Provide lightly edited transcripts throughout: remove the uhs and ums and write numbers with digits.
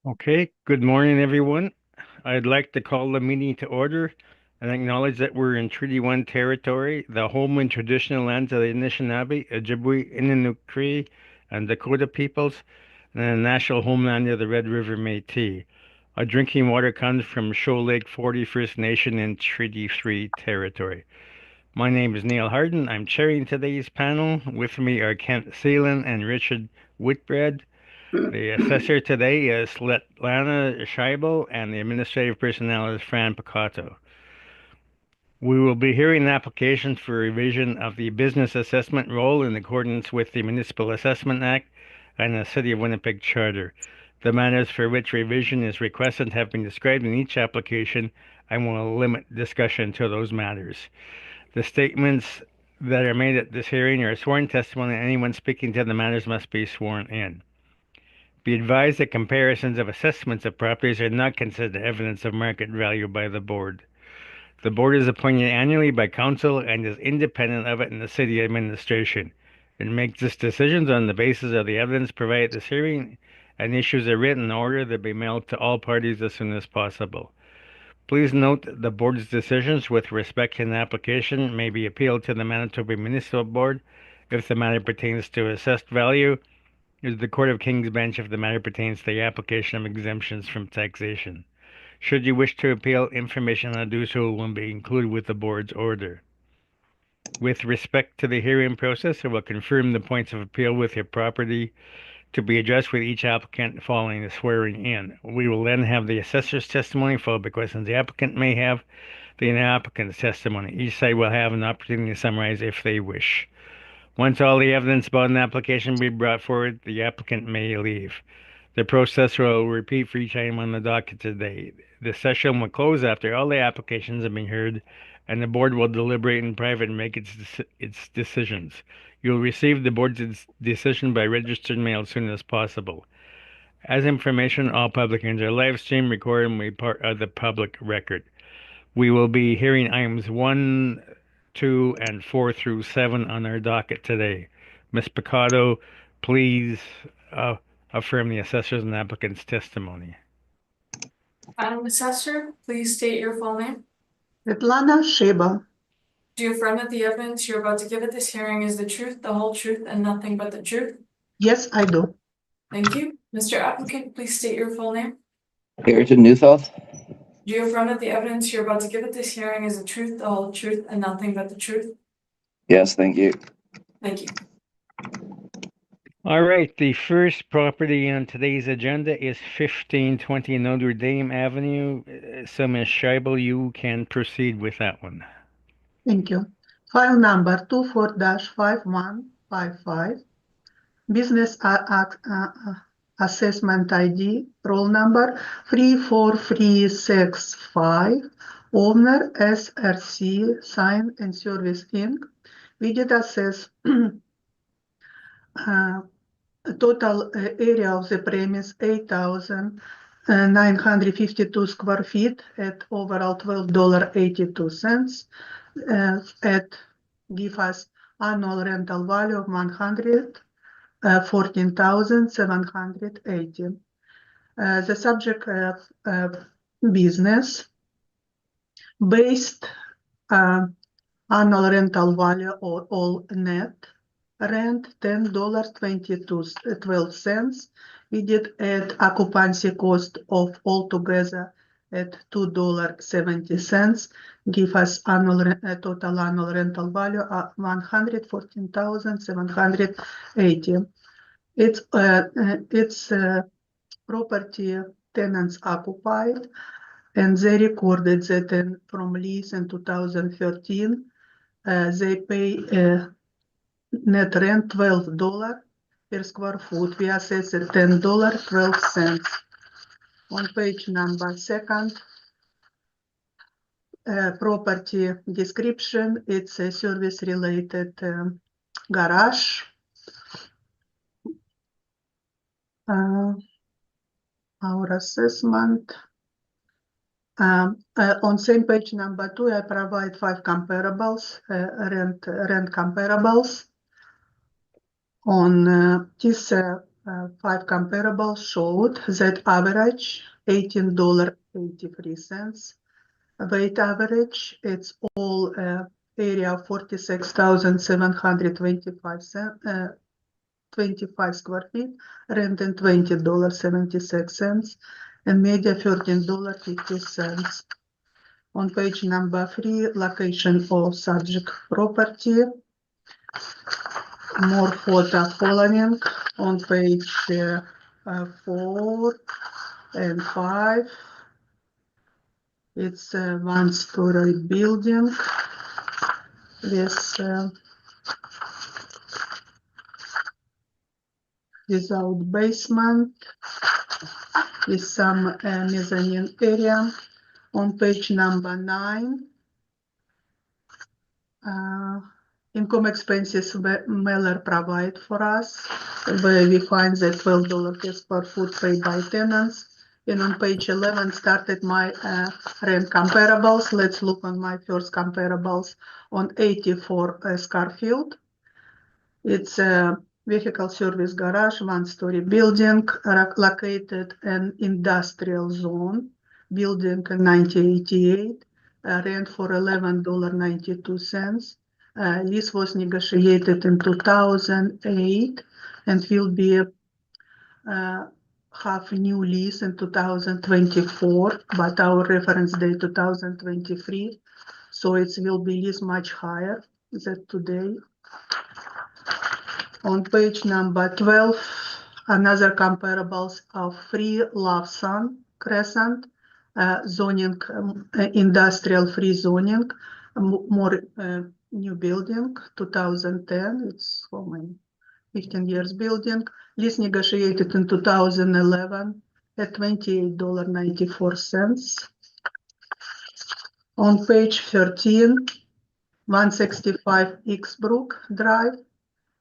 Okay, good morning, everyone. I'd like to call the meeting to order and acknowledge that we're in Treaty 1 territory, the home and traditional lands of the Anishinaabe, Ojibwe, Innu Cree, and Dakota peoples, and the national homeland of the Red River Métis. Our drinking water comes from Shoal Lake 40 First Nation in Treaty 3 territory. My name is Neil Harden. I'm chairing today's panel. With me are Kent Seelan and Richard Whitbread. The assessor today is Svetlana Scheibel, and the administrative personnel is Fran Picato. We will be hearing applications for revision of the business assessment role in accordance with the Municipal Assessment Act and the City of Winnipeg Charter. The matters for which revision is requested have been described in each application and will limit discussion to those matters. The statements that are made at this hearing are sworn testimony, and anyone speaking to the matters must be sworn in. Be advised that comparisons of assessments of properties are not considered evidence of market value by the board. The board is appointed annually by council and is independent of it in the city administration. It makes its decisions on the basis of the evidence provided at this hearing and issues a written order that be mailed to all parties as soon as possible. Please note that the board's decisions with respect to an application may be appealed to the Manitoba Municipal Board if the matter pertains to assessed value, is the Court of King's Bench if the matter pertains to the application of exemptions from taxation. Should you wish to appeal, information on how to do so will be included with the board's order. With respect to the hearing process, I will confirm the points of appeal with your property to be addressed with each applicant following the swearing in. We will then have the assessor's testimony followed by questions the applicant may have, the applicant's testimony. Each side will have an opportunity to summarize if they wish. Once all the evidence about an application be brought forward, the applicant may leave. The process will repeat for each item on the docket today. The session will close after all the applications have been heard, and the board will deliberate in private and make its decisions. You'll receive the board's decision by registered mail as soon as possible. As information, all public hearings are live streamed, recorded, and will be part of the public record. We will be hearing items 1, 2, and 4 through 7 on our docket today. Ms. Picato, please affirm the assessor's and applicant's testimony. Assessor, please state your full name. Svetlana Scheibel. Do you affirm that the evidence you're about to give at this hearing is the truth, the whole truth, and nothing but the truth? Yes, I do. Thank you. Mr. Applicant, please state your full name. Harrington Newfeld. Do you affirm that the evidence you're about to give at this hearing is the truth, the whole truth, and nothing but the truth? Yes, thank you. Thank you. All right, the first property on today's agenda is 1520 Notre Dame Avenue. So, Ms. Scheibel, you can proceed with that one. Thank you. File number 24-5155. Business Assessment ID, roll number 34365. Owner SRC Sign and Service Inc. We did assess total area of the premise 8,952 square feet at overall $12.82. At give us annual rental value of $114,780. The subject of business based annual rental value or all net rent $10.12. We did add occupancy cost of altogether at $2.70. Give us total annual rental value of $114,780. It's property tenants occupied, and they recorded that from lease in 2013. They pay net rent $12 per square foot. We assess at $10.12. On page number 2, property description. It's a service-related garage. Our assessment. On same page number 2, I provide 5 comparables, rent comparables. On this 5 comparables showed that average $18.83. Weight average, it's all area 46,725 square feet, rent and $20.76, and media $13.50. On page number 3, location of subject property. More photo following on page 4 and 5. It's a one-story building with without basement, with some mezzanine area. On page number 9, income expenses Mailer provide for us, where we find that $12 per square foot paid by tenants. And on page 11 started my rent comparables. Let's look on my first comparables on 84 Scarfield. It's a vehicle service garage, one-story building located in industrial zone, building in 1988, rent for $11.92. Lease was negotiated in 2008 and will be have a new lease in 2024, but our reference date 2023, so it will be lease much higher than today. On page number 12, another comparables of free Lawson Crescent, zoning, industrial free zoning, more new building, 2010, it's for many 15 years building, lease negotiated in 2011 at $28.94. On page 13, 165 Exbrook Drive,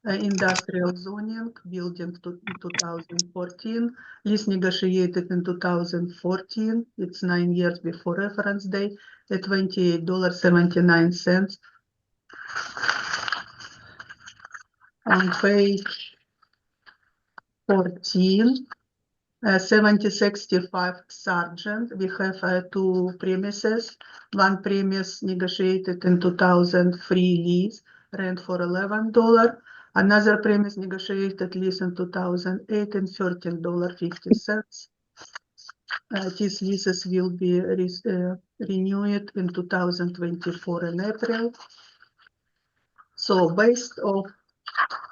industrial zoning, building 2014, lease negotiated in 2014, it's 9 years before reference date, at $28.79. On page 14, 7065 Sargent, we have 2 premises. One premise negotiated in 2003 lease, rent for $11. Another premise negotiated lease in 2008 and $13.50. These leases will be renewed in 2024 in April. So based on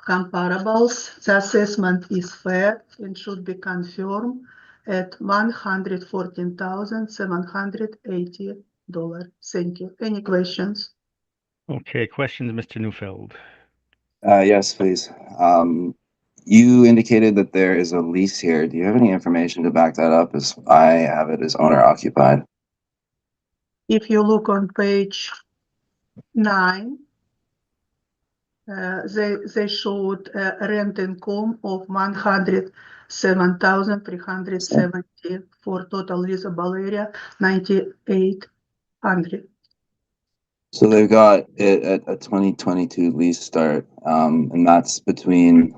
comparables, the assessment is fair and should be confirmed at $114,780. Thank you. Any questions? Okay, questions, Mr. Neufeld? Yes, please. You indicated that there is a lease here. Do you have any information to back that up? As I have it as owner occupied. If you look on page 9, they showed rent income of $107,370 for total leasable area, 9,800. So they've got it at a 2022 lease start, and that's between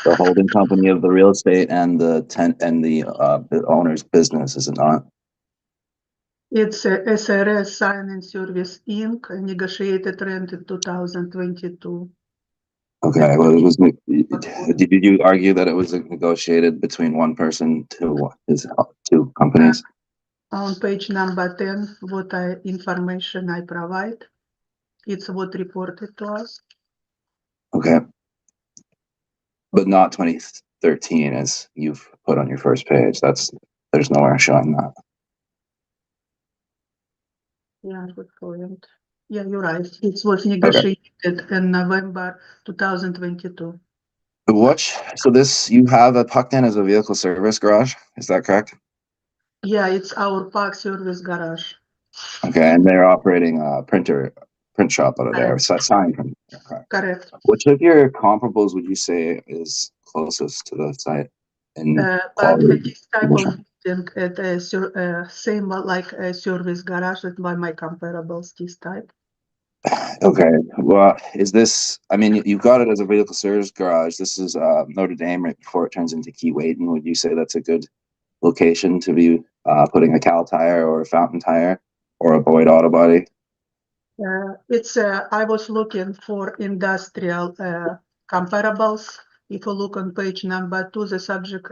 the holding company of the real estate and the the owner's business, is it not? It's a SRS Sign and Service Inc. Negotiated rent in 2022. Okay. Well, it was. Did you argue that it was negotiated between one person to his 2 companies? On page number 10, what information I provide, it's what reported to us. Okay. But not 2013 as you've put on your first page. There's nowhere showing that. Yeah, good point. Yeah, you're right. It was negotiated in November 2022. So you have a Puckton as a vehicle service garage, is that correct? Yeah, it's our park service garage. Okay, and they're operating a print shop out of there. So sign from. Okay. Correct. Which of your comparables would you say is closest to the site in But quality? this type of building at same like a service garage by my comparables, this type. Okay, well, is this, I mean, you've got it as a vehicle service garage. This is Notre Dame right before it turns into Key Waiton. Would you say that's a good location to be putting a Cal tire or a Fountain tire or a Boyd auto body? I was looking for industrial comparables. If you look on page number 2, the subject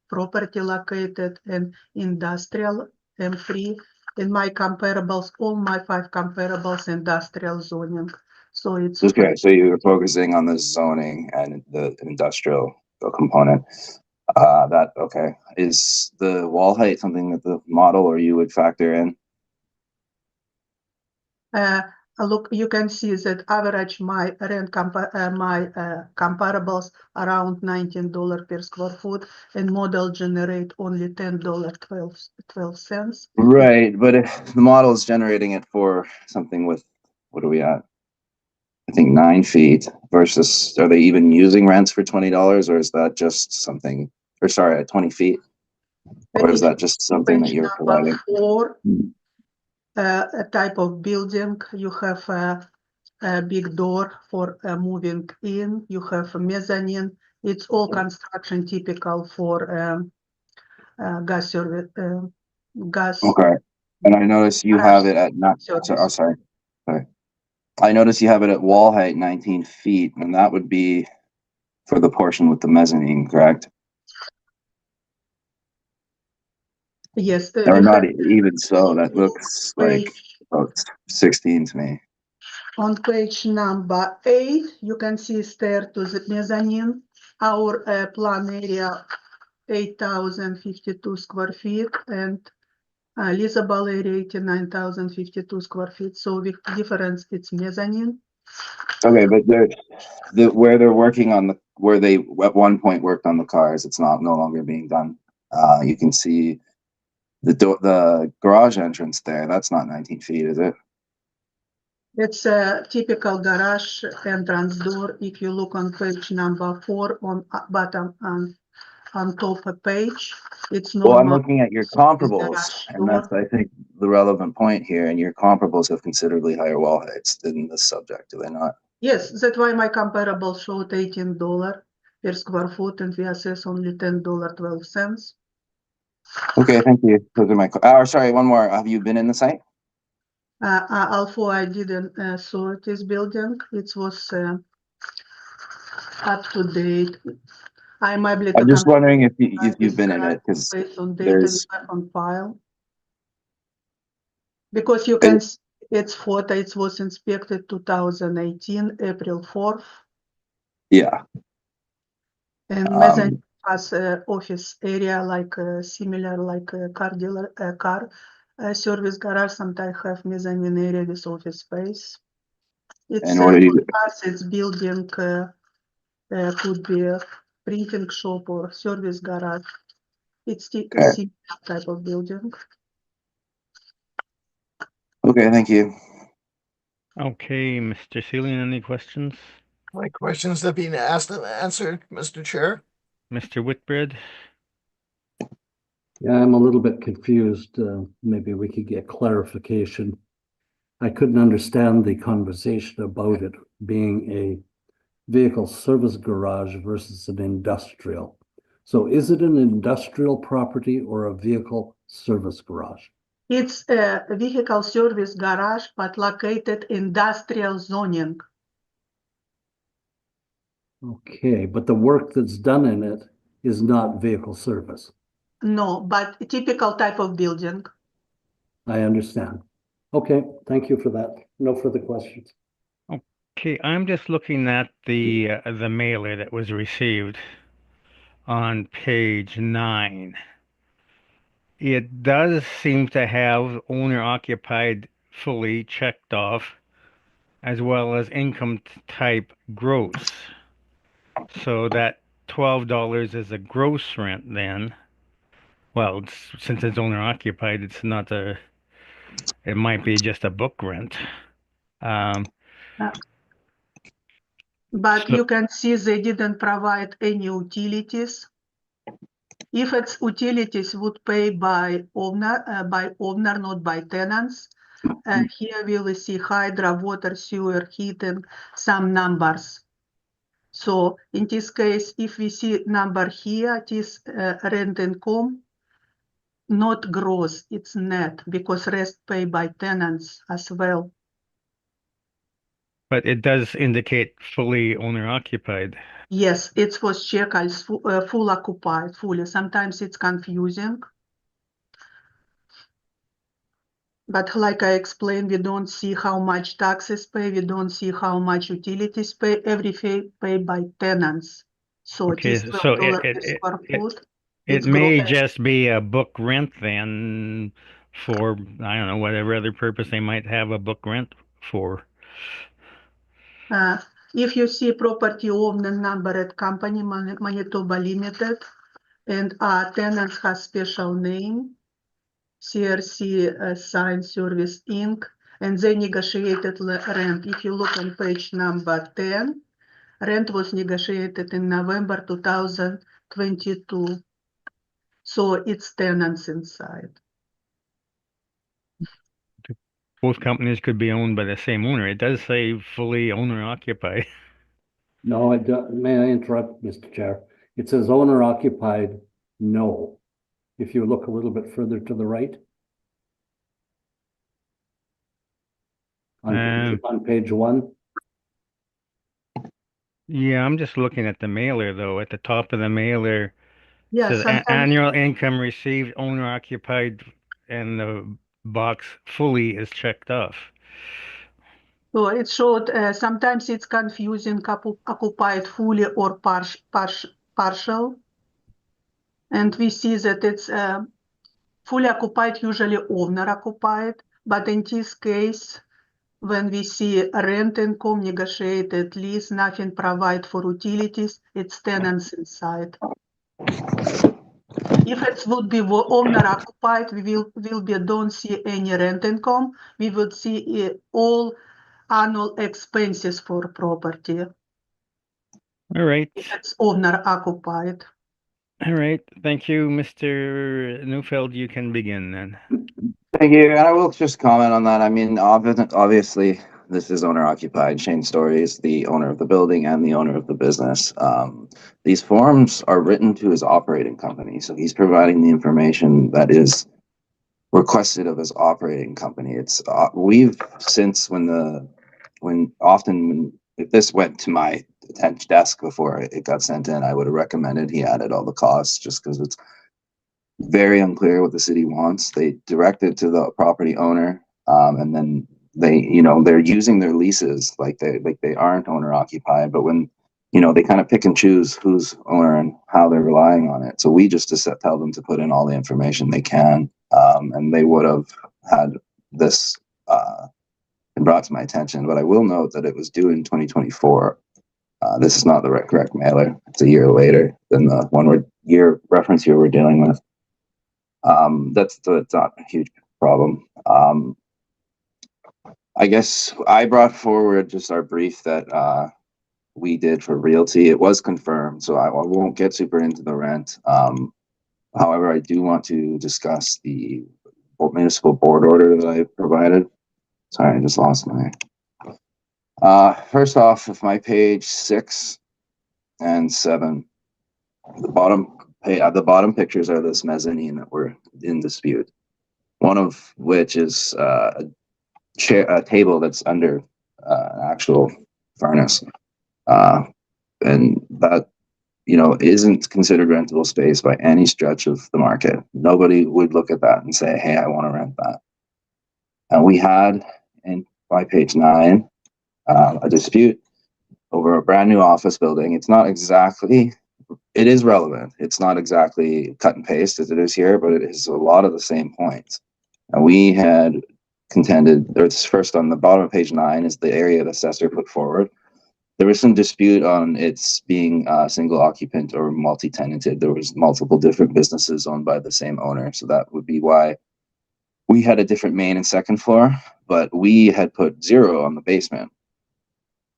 property located in industrial M3. In my comparables, all my 5 comparables industrial zoning. So it's Okay, so you're focusing on the zoning and the industrial component. Okay. Is the wall height something that the model or you would factor in? look, you can see that average my rent comparables around $19 per square foot, and model generate only $10.12. Right, but if the model is generating it for something with, what are we at? I think 9 feet versus, are they even using rents for $20 or is that just something, or sorry, at 20 feet? Or is that just something that Page you're number providing? 4, a type of building, you have a big door for moving in, you have a mezzanine. It's all construction typical for gas service, gas Okay, and I notice you have it at not, service. sorry. I notice you have it at wall height 19 feet, and that would be for the portion with the mezzanine, correct? Yes, Or we not have even so, that looks like page, about 16 to me. on page number 8, you can see stair to the mezzanine. Our plan area 8,052 square feet and leasable area 89,052 square feet. So the difference it's mezzanine. Okay, but where they're working on where they at one point worked on the cars, it's no longer being done. You can see the garage entrance there. That's not 19 feet, is it? It's a typical garage entrance door. If you look on page number 4 on bottom on top of page, it's Well, I'm normal looking at your comparables, garage and door. that's, I think, the relevant point here. And your comparables have considerably higher wall heights than this subject, do they not? Yes, that's why my comparable showed $18 per square foot and we assess only $10.12. Okay, thank you. Those are my. Sorry, one more. Have you been in the site? Although I didn't saw this building, it was up to date. I'm able to I'm just compare wondering if you've been in it because based on data there's. we have on file. Because you can see its photo, it was inspected 2018, April 4th. Yeah. And mezzanine has a office area like similar like a car dealer, car service garage. Sometimes have mezzanine area with office space. It's And what do you? for us, it's building could be a printing shop or service garage. It's a similar type of building. Okay, thank you. Okay, Mr. Sealing, any questions? My questions have been asked and answered, Mr. Chair. Mr. Whitbread? Yeah, I'm a little bit confused. Maybe we could get clarification. I couldn't understand the conversation about it being a vehicle service garage versus an industrial. So is it an industrial property or a vehicle service garage? It's a vehicle service garage, but located industrial zoning. Okay, but the work that's done in it is not vehicle service. No, but a typical type of building. I understand. Okay, thank you for that. No further questions. Okay, I'm just looking at the mailer that was received on page 9. It does seem to have owner occupied fully checked off, as well as income type gross. So that $12 is a gross rent then. Well, since it's owner occupied, it's not it might be just a book rent. But So- you can see they didn't provide any utilities. If it's utilities would pay by owner, not by tenants. here we will see hydro, water, sewer, heating, some numbers. So in this case, if we see number here, it is rent income, not gross, it's net, because rest paid by tenants as well. But it does indicate fully owner occupied. Yes, it was checked as full occupied, fully. Sometimes it's confusing. But like I explained, we don't see how much taxes pay, we don't see how much utilities pay, everything paid by tenants. So it Okay, is so $12 per square foot. it It's may gross. just be a book rent then for, I don't know, whatever other purpose they might have a book rent for. If you see property owner numbered company, Manitoba Limited, and tenants has special name, CRC Sign Service Inc., and they negotiated rent. If you look on page number 10, rent was negotiated in November 2022. So it's tenants inside. Both companies could be owned by the same owner. It does say fully owner occupied. No, may I interrupt, Mr. Chair? It says owner occupied, no. If you look a little bit further to the right. On page 1. Yeah, I'm just looking at the mailer though. At the top of the mailer, Yeah, says sometimes. annual income received owner occupied, and the box fully is checked off. So it showed sometimes it's confusing occupied fully or partial. And we see that it's fully occupied, usually owner occupied. But in this case, when we see rent income, negotiated lease, nothing provide for utilities, it's tenants inside. If it would be owner occupied, we don't see any rent income. We would see all annual expenses for property. All right. If it's owner occupied. All right. Thank you, Mr. Neufeld. You can begin then. Thank you. And I will just comment on that. I mean, obviously, this is owner occupied. Shane Story is the owner of the building and the owner of the business. These forms are written to his operating company. So he's providing the information that is requested of his operating company. It's we've since if this went to my desk before it got sent in, I would have recommended he added all the costs just because it's very unclear what the city wants. They direct it to the property owner, and then they're using their leases like they aren't owner occupied, but when they kind of pick and choose who's owner and how they're relying on it. So we just tell them to put in all the information they can, and they would have had this brought to my attention. But I will note that it was due in 2024. This is not the correct mailer. It's a year later than the reference year we're dealing with. It's not a huge problem. I guess I brought forward just our brief that we did for realty. It was confirmed, so I won't get super into the rent. However, I do want to discuss the municipal board order that I provided. Sorry, I just lost my. First off, of my page 6 and 7, the bottom pictures are this mezzanine that were in dispute. One of which is a table that's under an actual furnace, and that isn't considered rentable space by any stretch of the market. Nobody would look at that and say, "Hey, I want to rent that." And we had by page 9 a dispute over a brand new office building. It is relevant. It's not exactly cut and paste as it is here, but it is a lot of the same points. And we had contended, it's first on the bottom of page 9 is the area the assessor put forward. There was some dispute on its being single occupant or multi-tenanted. There was multiple different businesses owned by the same owner. So that would be why we had a different main and second floor, but we had put 0 on the basement.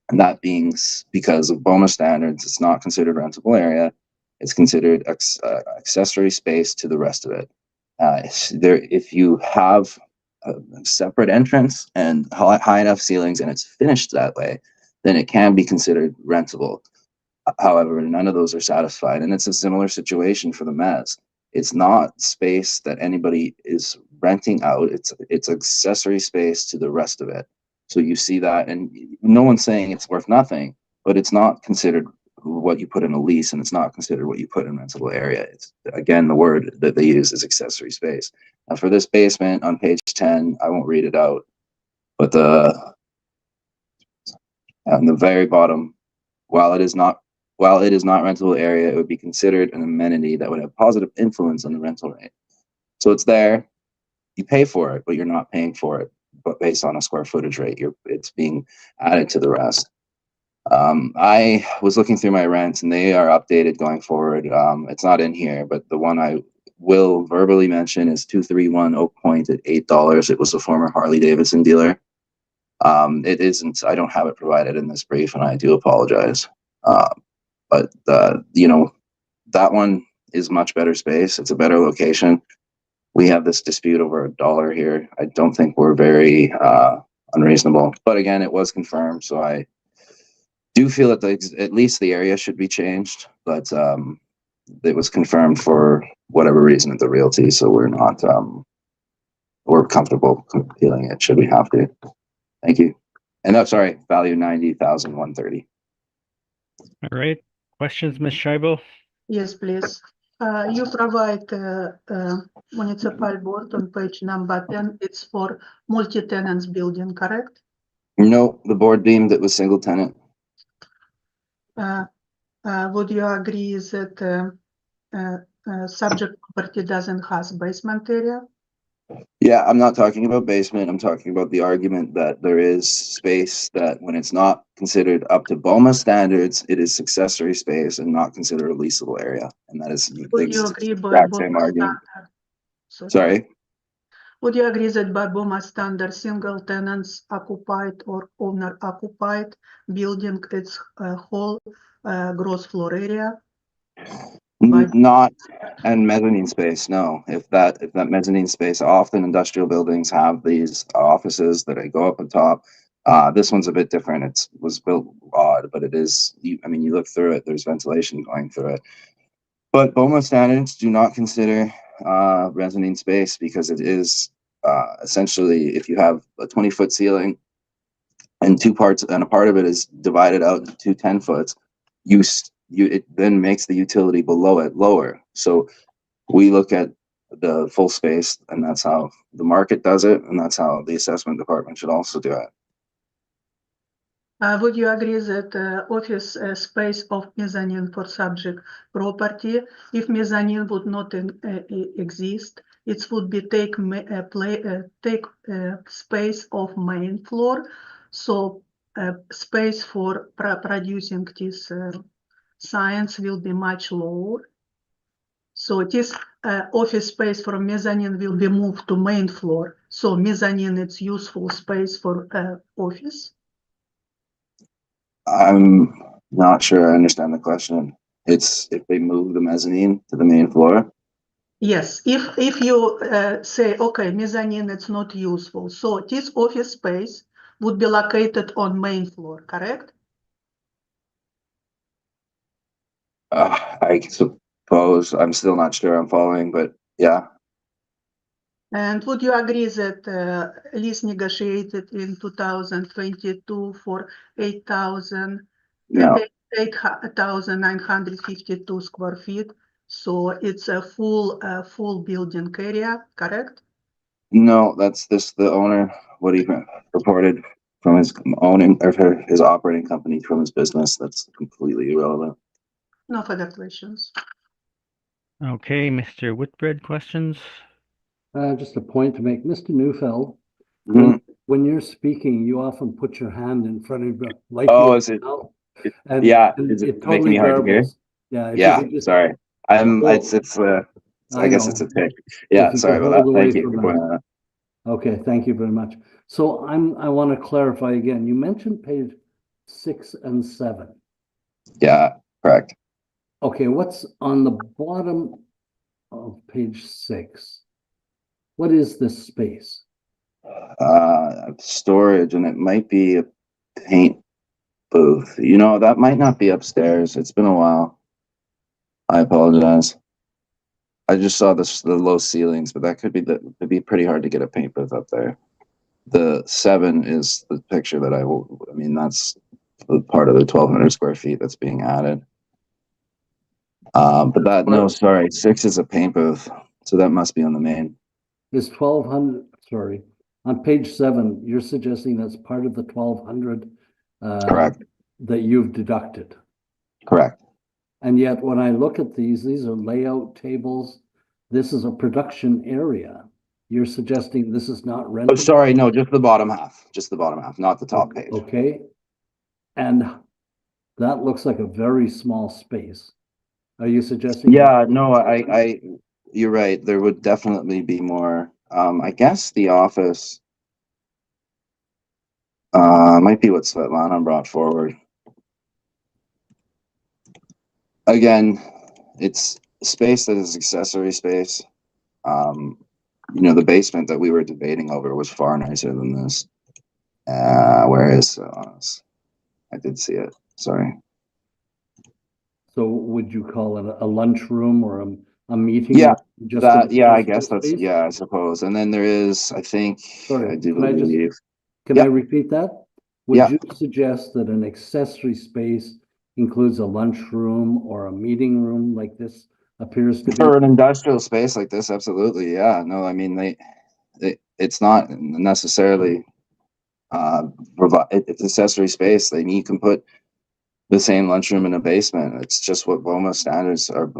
And that being because of BOMA standards, it's not considered rentable area. It's considered accessory space to the rest of it. If you have a separate entrance and high enough ceilings and it's finished that way, then it can be considered rentable. However, none of those are satisfied, and it's a similar situation for the mezz. It's not space that anybody is renting out. It's accessory space to the rest of it. So you see that, and no one's saying it's worth nothing, but it's not considered what you put in a lease, and it's not considered what you put in rentable area. It's, again, the word that they use is accessory space. Now for this basement on page 10, I won't read it out, but on the very bottom, while it is not rentable area, it would be considered an amenity that would have positive influence on the rental rate. So it's there, you pay for it, but you're not paying for it, but based on a square footage rate, it's being added to the rest. I was looking through my rents and they are updated going forward. It's not in here, but the one I will verbally mention is 231 Oak Point at $8. It was a former Harley Davidson dealer. It isn't, I don't have it provided in this brief and I do apologize. But you know, that one is much better space. It's a better location. We have this dispute over $1 here. I don't think we're very unreasonable, but again, it was confirmed. So I do feel that at least the area should be changed, but it was confirmed for whatever reason at the realty. So we're not, we're comfortable appealing it should we have to. Thank you. And that's sorry, value 90,130. All right. Questions, Ms. Scheibel? Yes, please. You provide municipal board on page number 10. It's for multi-tenants building, correct? No, the board deemed it was single tenant. Would you agree that subject property doesn't have basement area? Yeah, I'm not talking about basement. I'm talking about the argument that there is space that when it's not considered up to BOMA standards, it is accessory space and not considered a leasable area. And that is the Would you agree by exact same BOMA argument. standard? Sorry. Would you agree that by BOMA standard, single tenants occupied or owner occupied building its whole gross floor area? Not and mezzanine space, no. If that mezzanine space, often industrial buildings have these offices that go up on top. This one's a bit different. It was built odd, but it is, I mean, you look through it, there's ventilation going through it. But BOMA standards do not consider mezzanine space because it is essentially, if you have a 20-foot ceiling and two parts, and a part of it is divided out into two 10-foots, it then makes the utility below it lower. So we look at the full space, and that's how the market does it, and that's how the assessment department should also do it. Would you agree that office space of mezzanine for subject property, if mezzanine would not exist, it would be take space of main floor, so space for producing this science will be much lower. So this office space from mezzanine will be moved to main floor. So mezzanine it's useful space for office. I'm not sure I understand the question. It's if they move the mezzanine to the main floor. Yes, if you say, okay, mezzanine it's not useful, so this office space would be located on main floor, correct? I suppose I'm still not sure I'm following, but yeah. And would you agree that lease negotiated in 2022 for 8,952 square feet? So it's a full building area, correct? No, that's the owner, what he reported from his owning or his operating company from his business. That's completely irrelevant. No further questions. Okay, Mr. Whitbread, questions? Just a point to make, Mr. Neufeld, Mhm. when you're speaking, you often put your hand in front of you, like Oh, is it? and Yeah, and is it it making totally me hard to hear? garbles. Yeah, if you Yeah, could just sorry. I'm. hold- It's. I I guess know. it's a tick. If Yeah, you sorry could about hold that. away Thank you from for pointing that. that out. Okay, thank you very much. So I want to clarify again. You mentioned page 6 and 7. Yeah, correct. Okay, what's on the bottom of page 6? What is this space? storage, and it might be a paint booth. You know, that might not be upstairs. It's been a while. I apologize. I just saw the low ceilings, but that it'd be pretty hard to get a paint booth up there. The 7 is the picture that I mean, that's the part of the 1,200 square feet that's being added. But that, no, sorry, 6 is a paint booth, so that must be on the main. Is 1,200, sorry, on page 7, you're suggesting that's part of the 1,200 Correct. that you've deducted. Correct. And yet, when I look at these are layout tables. This is a production area. You're suggesting this is not Oh, rental? sorry, no, just the bottom half, not the top page. Okay. And that looks like a very small space. Are you suggesting? Yeah, no, you're right. There would definitely be more. I guess the office might be what Svetlana brought forward. Again, it's space that is accessory space. You know, the basement that we were debating over was far nicer than this. Where is I did see it. Sorry. So would you call it a lunchroom or a meeting? Yeah, room, just that. Yeah, I accessible guess that's. space? Yeah, I suppose. And then there is, I think, Sorry, I do can I just- believe. Can Yeah. I repeat that? Would Yeah. you suggest that an accessory space includes a lunchroom or a meeting room like this appears to be? For an industrial space like this, absolutely. Yeah. No, I mean, it's not necessarily it's accessory space. I mean, you can put the same lunchroom in a basement. It's just what BOMA standards are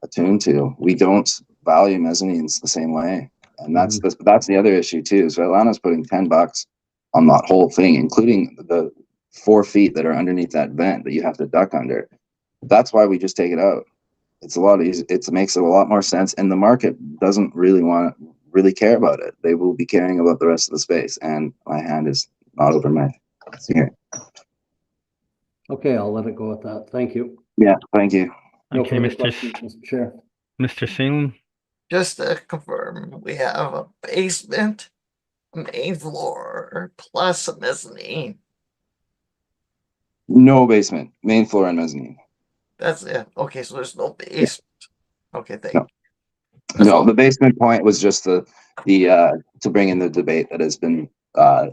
attuned to. We don't value mezzanines the same way, and that's the other issue too. So Atlanta's putting $10 on that whole thing, including the 4 feet that are underneath that vent that you have to duck under. That's why we just take it out. It's a lot easier. It makes a lot more sense, and the market doesn't really care about it. They will be caring about the rest of the space. And my hand is not over my here. Okay, I'll let it go at that. Thank you. Yeah, thank you. No Okay, further Mr. questions, Mr. Chair. Mr. Salem. Just to confirm, we have a basement, a main floor, plus a mezzanine. No basement, main floor and mezzanine. That's it. Okay, so there's no basement. Okay, thank No. you. That's No, all. the basement point was just the to bring in the debate that has been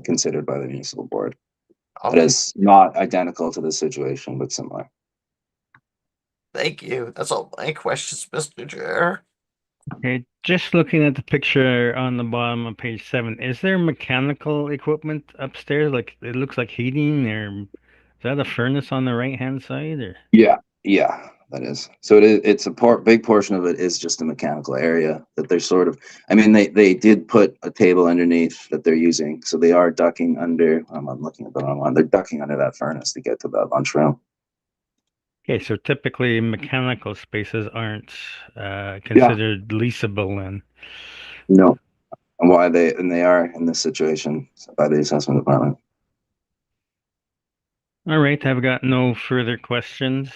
considered by the municipal board. It Okay, is not identical to the situation, but similar. thank you. That's all my questions, Mr. Chair. Okay, just looking at the picture on the bottom of page 7, is there mechanical equipment upstairs? Like it looks like heating, or is that a furnace on the right-hand side? Or Yeah, that is. So it's a big portion of it is just a mechanical area that they're sort of. I mean, they did put a table underneath that they're using, so they are ducking under. I'm looking at the wrong one. They're ducking under that furnace to get to the lunchroom. okay, so typically mechanical spaces aren't considered leasable then. No, and they are in this situation by the assessment department. All right, I've got no further questions.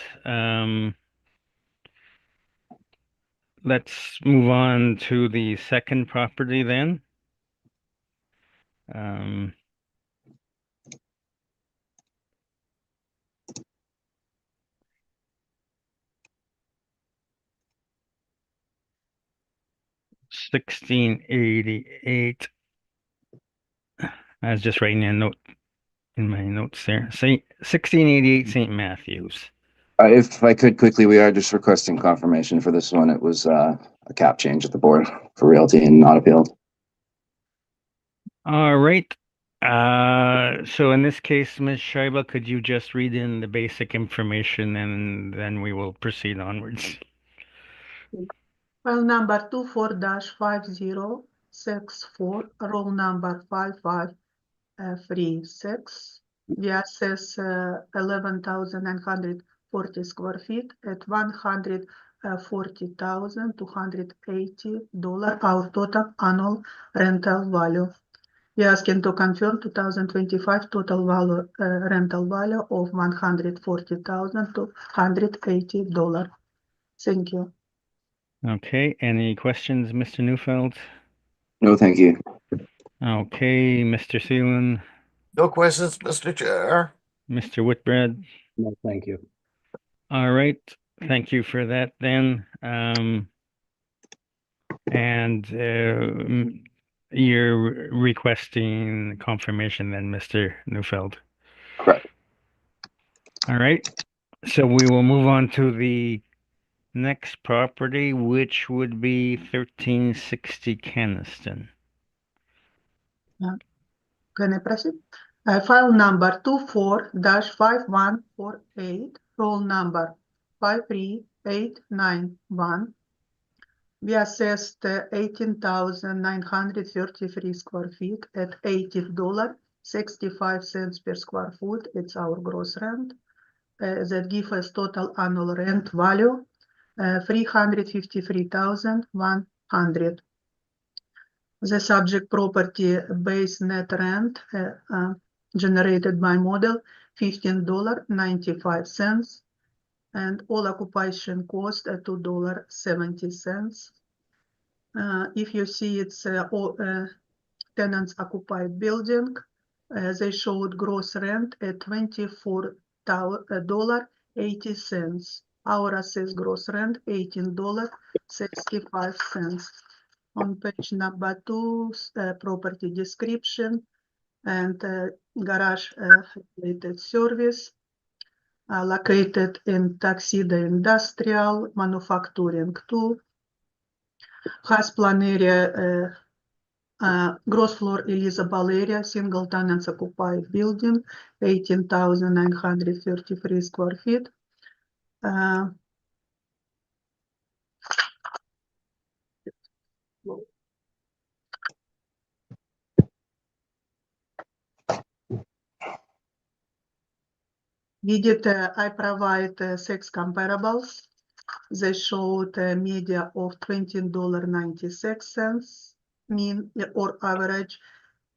Let's move on to the second property then. Um, $16.88. I was just writing a note in my notes there. Say 1688 St. Matthews. If I could quickly, we are just requesting confirmation for this one. It was a cap change at the board for realty and not appealed. All right. So in this case, Ms. Schreiber, could you just read in the basic information and then we will proceed onwards. File number 24-5064, roll number 5536. We assess 11,940 square feet at $140,280, our total annual rental value. We are asking to confirm 2025 total value, rental value of $140,280. Thank you. Okay, any questions, Mr. Neufeld? No, thank you. Okay, Mr. Seelan, No questions, Mr. Chair. Mr. Whitbread. No, thank you. All right, thank you for that then. You're requesting confirmation then, Mr. Neufeld. Correct. All right, so we will move on to the next property, which would be 1360 Caniston. Can I proceed? File number 24-5148, roll number 53891. We assessed 18,933 square feet at $80.65 per square foot. It's our gross rent. That gives us total annual rent value, $353,100. The subject property base net rent generated by model $15.95, and all occupation cost at $2.70. If you see it's tenants occupied building, they showed gross rent at $24.80. Our assessed gross rent $18.65. On page number 2, property description and garage related service. Located in Tuxedo Industrial, Manufacturing 2. Has plan area, gross floor leasable area, single tenants occupied building, 18,933 square feet. I provide 6 comparables. They showed a media of $20.96 mean or average,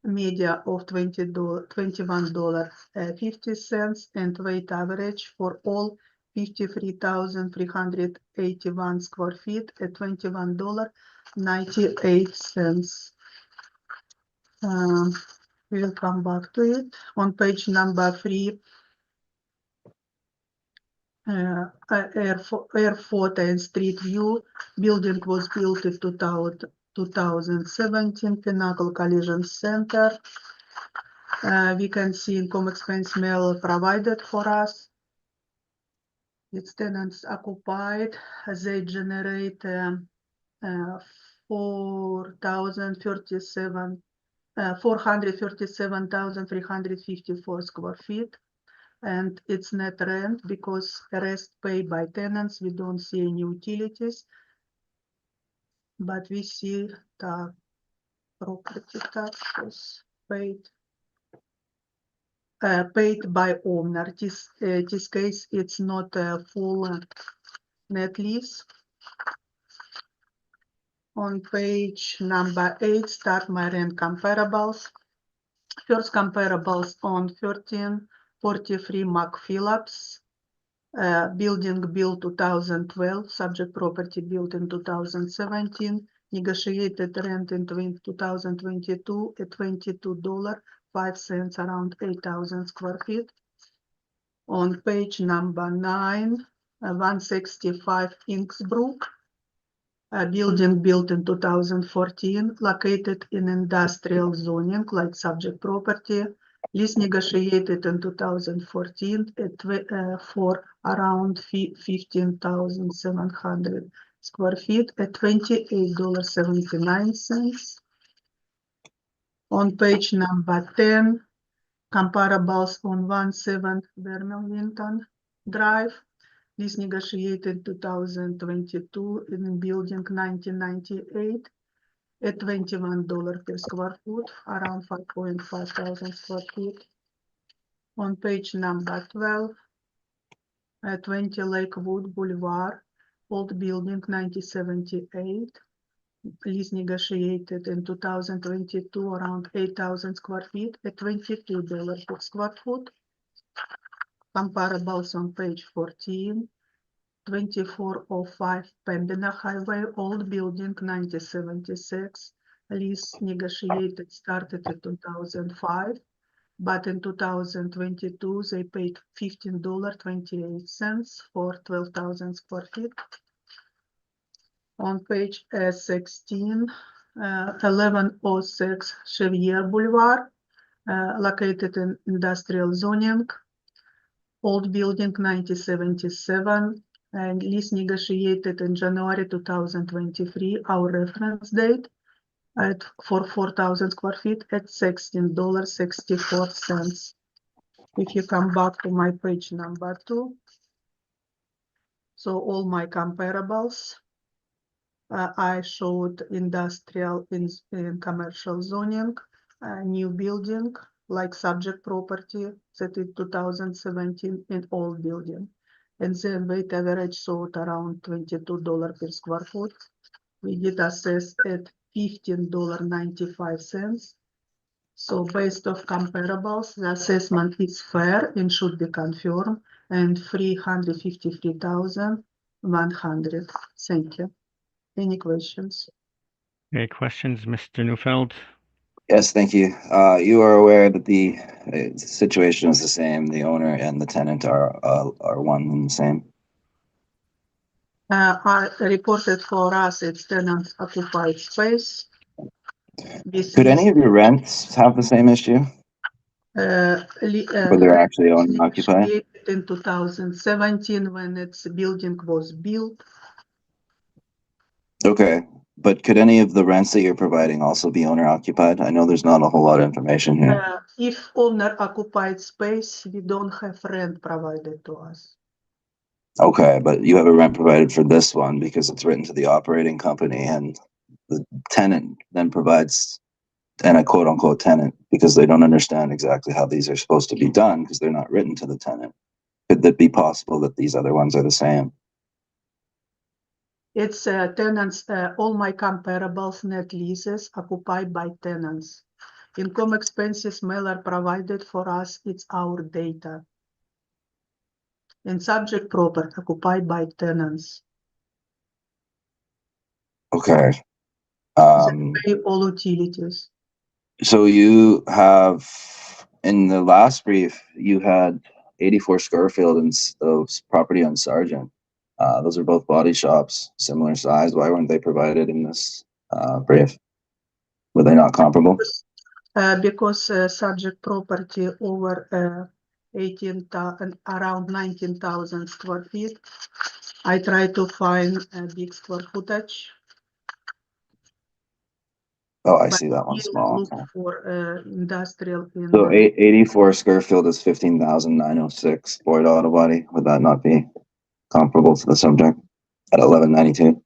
media of $21.50, and weight average for all 53,381 square feet at $21.98. We'll come back to it. On page number 3, air photo and street view. Building was built in 2017, Pinnacle Collision Center. We can see income expense mail provided for us. Its tenants occupied. They generate 437,354 square feet. And it's net rent because the rest paid by tenants. We don't see any utilities, but we see the property taxes paid by owner. This case, it's not a full net lease. On page number 8, start my rent comparables. First comparables on 1343 McPhillips. Building built 2012, subject property built in 2017, negotiated rent in 2022 at $22.05, around 8,000 square feet. On page number 9, 165 Inksbrook. Building built in 2014, located in industrial zoning, like subject property. Lease negotiated in 2014 for around 15,700 square feet at $28.79. On page number 10, comparables on 17 Vermillion Drive. Lease negotiated 2022 in building 1998 at $21 per square foot, around 5.5 thousand square feet. On page number 12, 20 Lakewood Boulevard, old building 1978. Lease negotiated in 2022, around 8,000 square feet at $22 per square foot. Comparables on page 14. 2405 Pembina Highway, old building 1976. lease negotiated started in 2005, but in 2022 they paid $15.28 for 12,000 square feet. On page 16, 1106 Chevier Boulevard, located in industrial zoning, old building 1977, and lease negotiated in January 2023, our reference date, for 4,000 square feet at $16.64. If you come back to my page number 2, so all my comparables, I showed industrial in commercial zoning, new building, like subject property, that is 2017, and old building. And then weight average sold around $22 per square foot. We did assess at $15.95. So based off comparables, the assessment is fair and should be confirmed, and 353,100. Thank you. Any questions? Any questions, Mr. Neufeld? Yes, thank you. You are aware that the situation is the same. The owner and the tenant are one and the same. I reported for us it's tenant occupied space. Could any of your rents have the same issue? Where they're actually owned and occupied? In 2017 when its building was built. Okay, but could any of the rents that you're providing also be owner occupied? I know there's not a whole lot of information here. If owner occupied space, we don't have rent provided to us. Okay, but you have a rent provided for this one because it's written to the operating company, and the tenant then provides, and a quote unquote tenant, because they don't understand exactly how these are supposed to be done because they're not written to the tenant. Could it be possible that these other ones are the same? It's tenants, all my comparables net leases occupied by tenants. Income expenses mailer provided for us, it's our data. And subject property occupied by tenants. Okay. They pay all utilities. So you have, in the last brief, you had 84 Scorefield and property on Sargent. Those are both body shops, similar size. Why weren't they provided in this brief? Were they not comparable? Because subject property over 18,000, around 19,000 square feet. I try to find a big square footage. Oh, I see that one You small. look for industrial. So 84 Scorefield is 15,906 Boyd auto body. Would that not be comparable to the subject at 1192?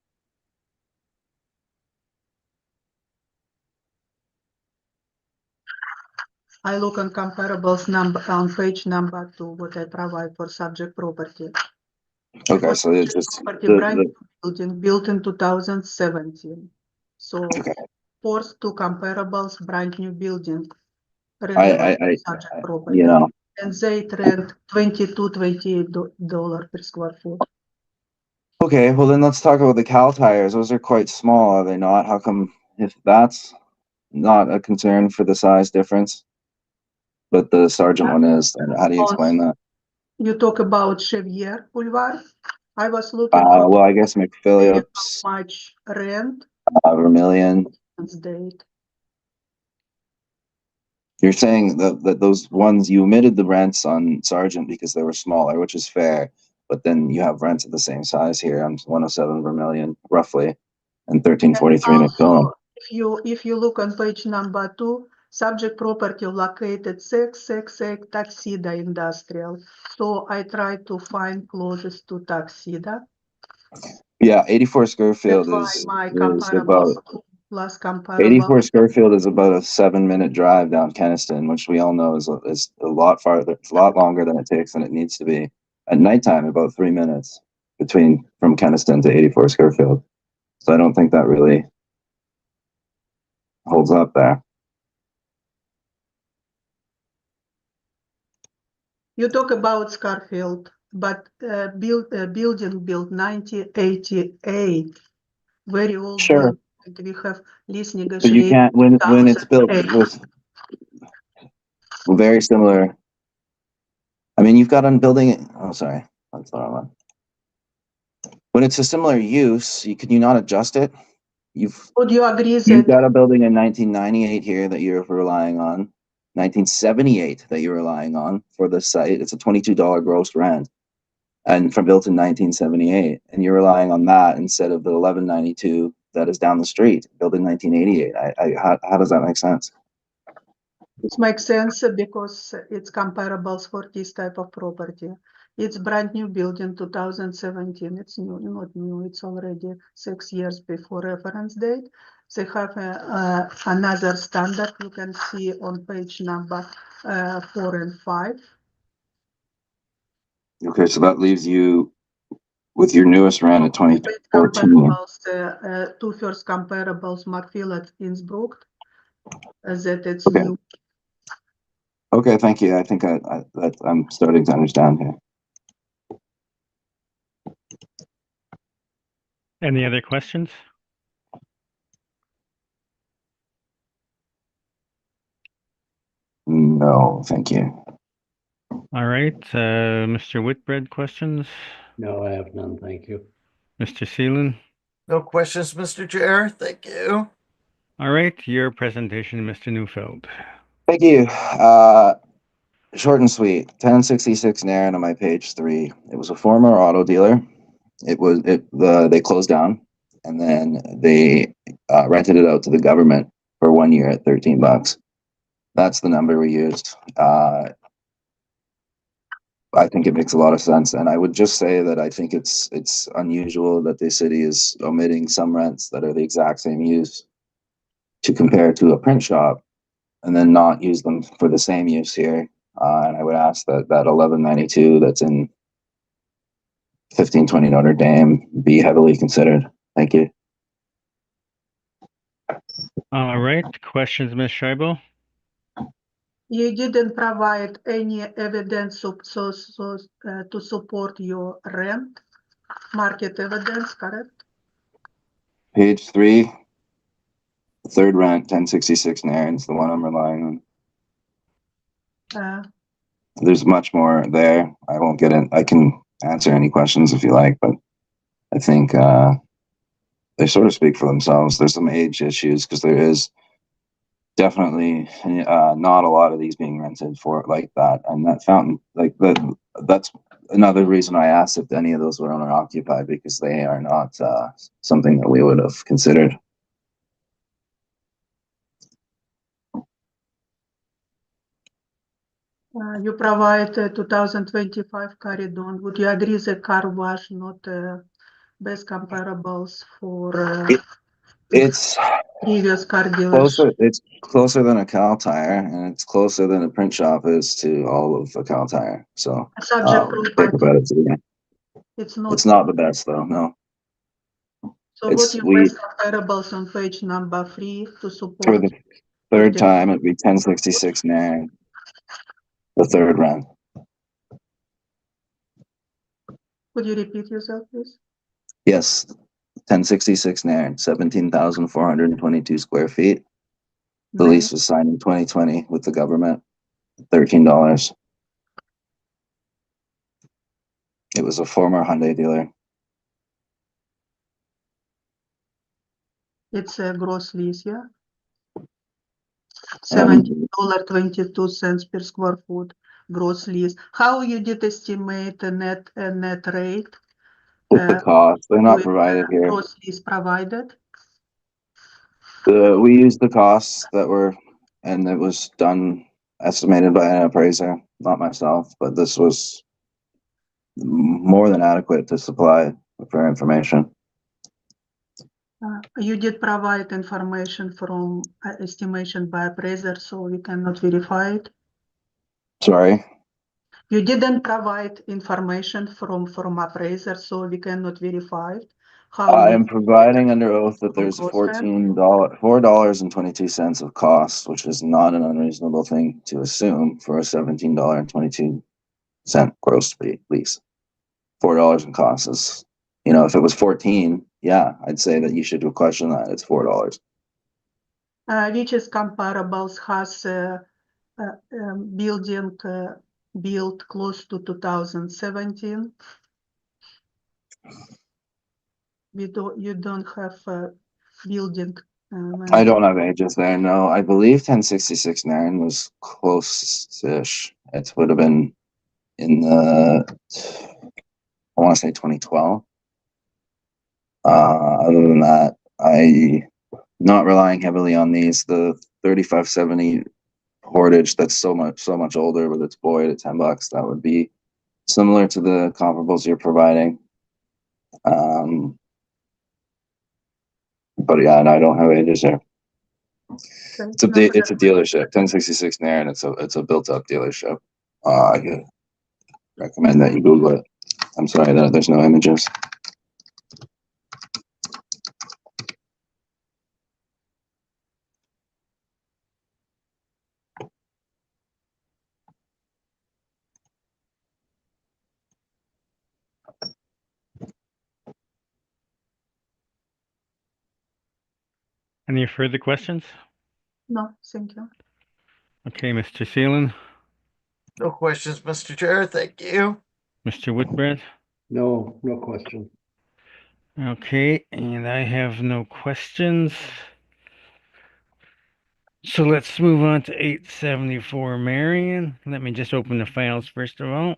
I look on comparables number on page number 2, what I provide for subject property. Okay, so it's just building built in 2017. So okay. First two comparables, brand new building. Subject property. You know. And they rent $28 per square foot. Okay, well then let's talk about the Cal tires. Those are quite small, are they not? How come, if that's not a concern for the size difference, but the Sargent one is, and how do you explain that? You talk about Chevier Boulevard. I was looking well, I guess McPhillips, how much rent, Vermilion. date. You're saying that those ones, you omitted the rents on Sargent because they were smaller, which is fair, but then you have rents of the same size here on 107 Vermilion, roughly, and 1343 McPhillips. If you look on page number 2, subject property located 668 Tuxedo Industrial. So I try to find closest to Tuxedo. Yeah, 84 Scorefield is about plus comparable. 84 Scorefield is about a 7-minute drive down Kenniston, which we all know is a lot farther. It's a lot longer than it takes than it needs to be. At nighttime, about 3 minutes from Kenniston to 84 Scorefield. So I don't think that really holds up there. You talk about Scarfield, but building built 1988, very old. Sure. We have lease But you negotiated. can't, when it's built 2008. with very similar, I mean, you've got on building, oh, sorry, that's the wrong one. When it's a similar use, can you not adjust it? Would you agree You've that got a building in 1998 here that you're relying on, 1978 that you're relying on for the site. It's a $22 gross rent, and from built in 1978, and you're relying on that instead of the 1192 that is down the street, built in 1988. How does that make sense? it makes sense because it's comparables for this type of property? It's brand new building, 2017. It's new, not new. It's already 6 years before reference date. They have another standard you can see on page number 4 and 5. Okay, so that leaves you with your newest rent at 2014. Comparables, two first comparables, McPhail at Innsbruck, that it's Okay. new. Okay, thank you. I think I'm starting to understand here. Any other questions? No, thank you. All right, Mr. Whitbread, questions? No, I have none, thank you. Mr. Seelan? No questions, Mr. Chair. Thank you. All right, your presentation, Mr. Neufeld. Thank you. Short and sweet. 1066 Nairn on my page 3. It was a former auto dealer. They closed down, and then they rented it out to the government for 1 year at $13. That's the number we used. I think it makes a lot of sense, and I would just say that I think it's unusual that the city is omitting some rents that are the exact same use to compare to a print shop, and then not use them for the same use here. And I would ask that 1192 that's in 1520 Notre Dame be heavily considered. Thank you. Uh-huh. All right, questions, Ms. Scheibel? You didn't provide any evidence to support your rent, market evidence, correct? Page 3, third rent, 1066 Nairn is the one I'm relying on. There's much more there. I won't get in. I can answer any questions if you like, but I think they sort of speak for themselves. There's some age issues because there is definitely not a lot of these being rented for like that. And that fountain, that's another reason I asked if any of those were owner occupied, because they are not something that we would have considered. You provide 2025 Caridon. Would you agree the car wash not best comparables for It's previous car dealers? closer. It's closer than a Cal Tire, and it's closer than a print shop is to all of a Cal Tire. So think about it again. It's not. It's not the best though. No. So what you best comparables on page number 3 to support? For the third time, it'd be 1066 Nairn. The third round. Could you repeat yourself, please? Yes, 1066 Nairn, 17,422 square feet. The lease was signed in 2020 with the government, $13. It was a former Hyundai dealer. It's a gross lease, yeah? $17.22 per square foot gross lease. How you did estimate a net rate? With the cost, they're not provided here. Gross lease provided? We used the costs that were, and it was done, estimated by an appraiser, not myself, but this was more than adequate to supply for information. You did provide information from estimation by appraiser, so we cannot verify it. Sorry? You didn't provide information from appraiser, so we cannot verify it. I am providing under oath that there's $4.22 of cost, which is not an unreasonable thing to assume for a $17.22 gross lease. $4 in costs is, if it was 14, yeah, I'd say that you should question that. It's $4. Which is comparables has building built close to 2017. You don't have building. I don't have ages there. No, I believe 1066 Nairn was close-ish. It would have been in the, I want to say 2012. Other than that, I not relying heavily on these. The 3570 Portage that's so much older with its Boyd at $10. That would be similar to the comparables you're providing. But yeah, and I don't have ages there. It's a dealership, 1066 Nairn. It's a built up dealership. I could recommend that you Google it. I'm sorry that there's no images. Any further questions? No, thank you. Okay, Mr. Seelan, No questions, Mr. Chair. Thank you. Mr. Whitbread. No, no question. Okay, and I have no questions. So let's move on to 874 Marion. Let me just open the files first of all.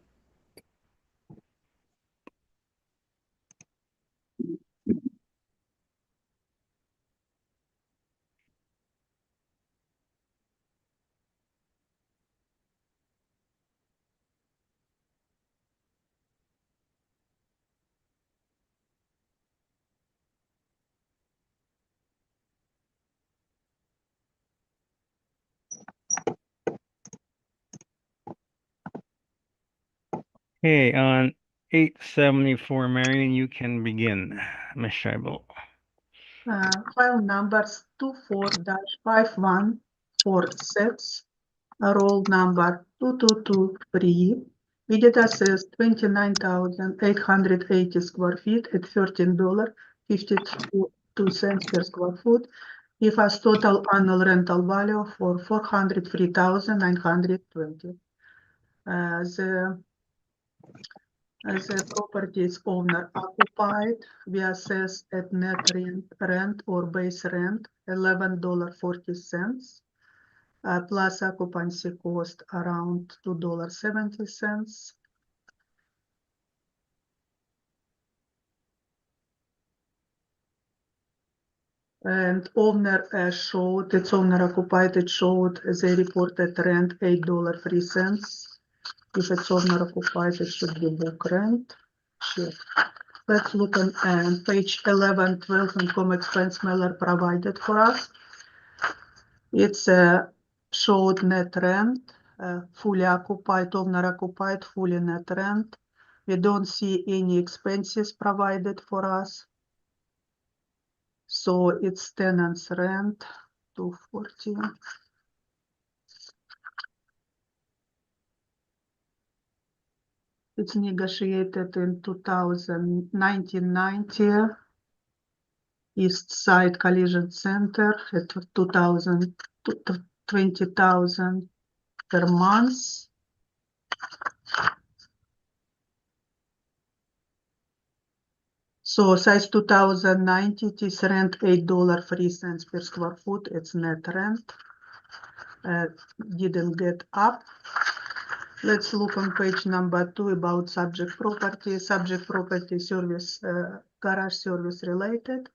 Okay, on 874 Marion, you can begin, Ms. Scheibel. File numbers 24-5146, roll number 2223. We did assess 29,880 square feet at $13.52 per square foot. Give us total annual rental value for $403,920. The property is owner occupied. We assess at net rent or base rent $11.40, plus occupancy cost around $2.70. And owner showed, it's owner occupied, it showed they reported rent $8.03. If it's owner occupied, it should be book rent. Sure. Let's look on page 11, 12 income expense mailer provided for us. It's showed net rent, fully occupied, owner occupied, fully net rent. We don't see any expenses provided for us. So it's tenants rent, $240. It's negotiated in 1990. East Side Collision Center at 20,000 per month. So size 2090, it is rent $8.03 per square foot. It's net rent. Didn't get up. Let's look on page number 2 about subject property. Subject property service, garage service related.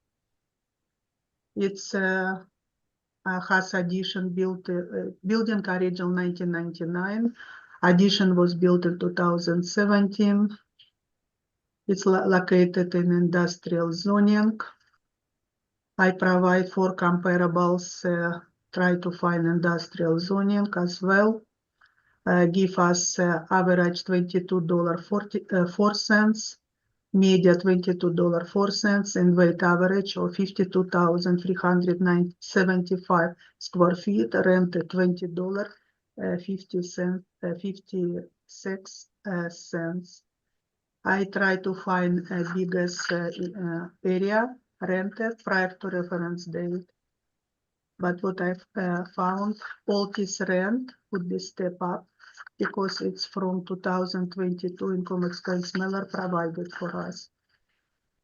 It's has addition built, building original 1999. Addition was built in 2017. It's located in industrial zoning. I provide 4 comparables, try to find industrial zoning as well. Give us average $22.04, media $22.04, and weight average of 52,375 square feet, rent at $20.56. I try to find biggest area rented prior to reference date. But what I've found, all this rent would be step up because it's from 2022 income expense mailer provided for us.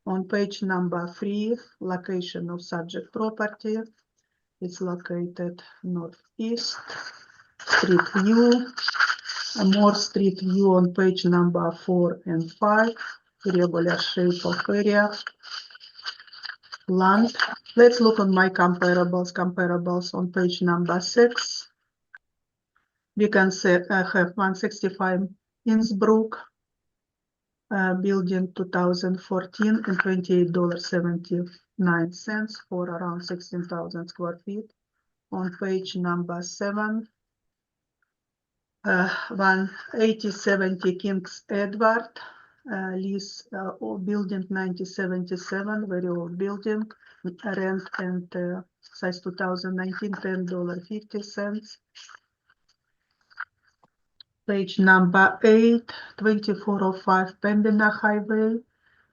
On page number 3, location of subject property. It's located northeast, street view, a more street view on page number 4 and 5, irregular shape of area, land. Let's look on my comparables on page number 6. We can say I have 165 Innsbruck, building 2014 and $28.79 for around 16,000 square feet. On page number 7, 18070 King's Edward, lease building 1977, very old building, rent and size 2019, $10.50. Page number 8, 2405 Pembina Highway,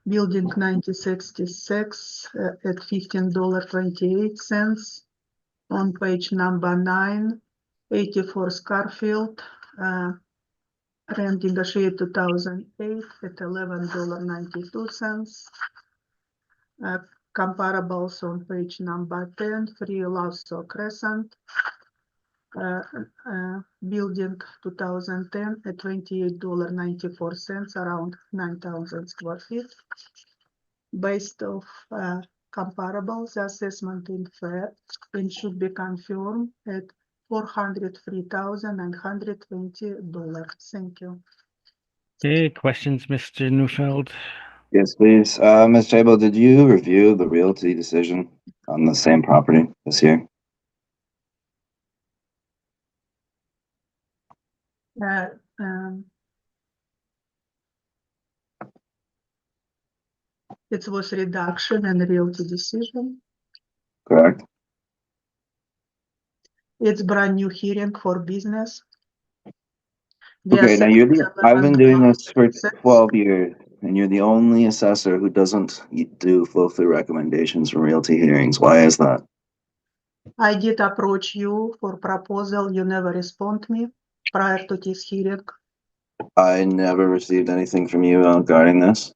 building 1966 at $15.28. On page number 9, 84 Scarfield, rent negotiated 2008 at $11.92. Comparables on page number 10, 3 Lauso Crescent, building 2010 at $28.94, around 9,000 square feet. Based off comparables, the assessment in fair and should be confirmed at $403,920. Thank you. Okay, questions, Mr. Neufeld? Yes, please. Ms. Chabel, did you review the realty decision on the same property this year? It was reduction and realty decision. Correct. It's brand new hearing for business. We Okay, now assessed I've been doing this for 11 12 years, and you're the only assessor who doesn't do flow-through recommendations from realty hearings. Why is that? I did approach you for proposal. You never respond me prior to this hearing. I never received anything from you regarding this.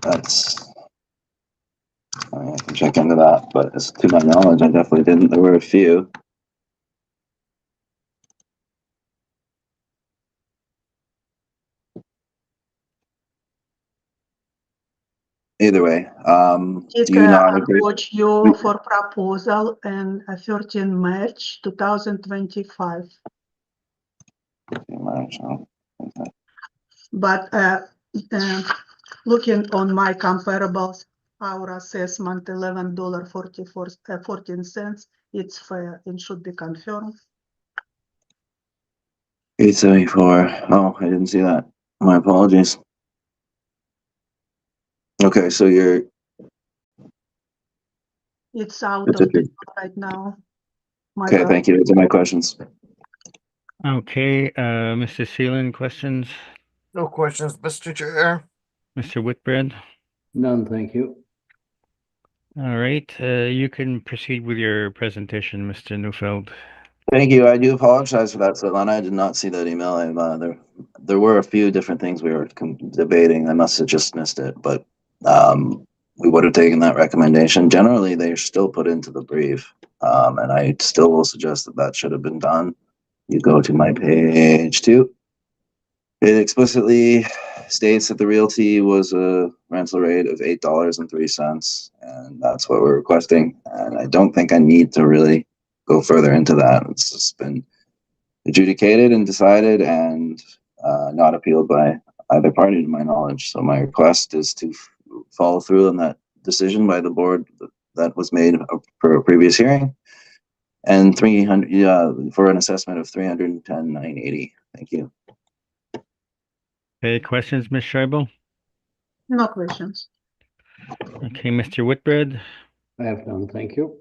I mean, I can check into that, but as to my knowledge, I definitely didn't. There were a few. Either way, Did do you not agree? approach you for proposal in 13 March 2025. But looking on my comparables, our assessment $11.14, it's fair and should be confirmed. 874. Oh, I didn't see that. My apologies. Okay, so you're. It's out It's of the okay. right now. Okay, thank you. Those are my questions. Okay, Mr. Seelan, questions? No questions, Mr. Chair. Mr. Whitbread? None, thank you. All right, you can proceed with your presentation, Mr. Neufeld. Thank you. I do apologize for that, Svetlana. I did not see that email. There were a few different things we were debating. I must have just missed it, but we would have taken that recommendation. Generally, they're still put into the brief, and I still will suggest that that should have been done. You go to my page 2. It explicitly states that the realty was a rental rate of $8.03, and that's what we're requesting. And I don't think I need to really go further into that. It's just been adjudicated and decided and not appealed by either party to my knowledge. So my request is to follow through on that decision by the board that was made for a previous hearing, and 300 for an assessment of $310,980. Thank you. Okay, questions, Ms. Scheibel? No questions. Okay, Mr. Whitbread? I have none, thank you.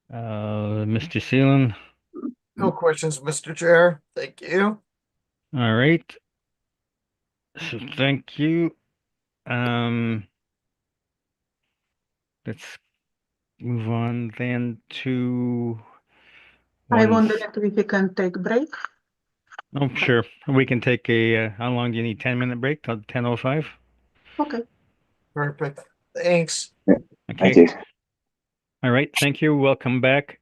Mr. Seelan? No questions, Mr. Chair. Thank you. All right. So thank you. Let's move on then to I one. wonder if we can take break. Oh, sure. We can take a, how long do you need? 10-minute break till 10:05? Okay. Perfect. Thanks. Okay. Thank you. All right. Thank you. Welcome back.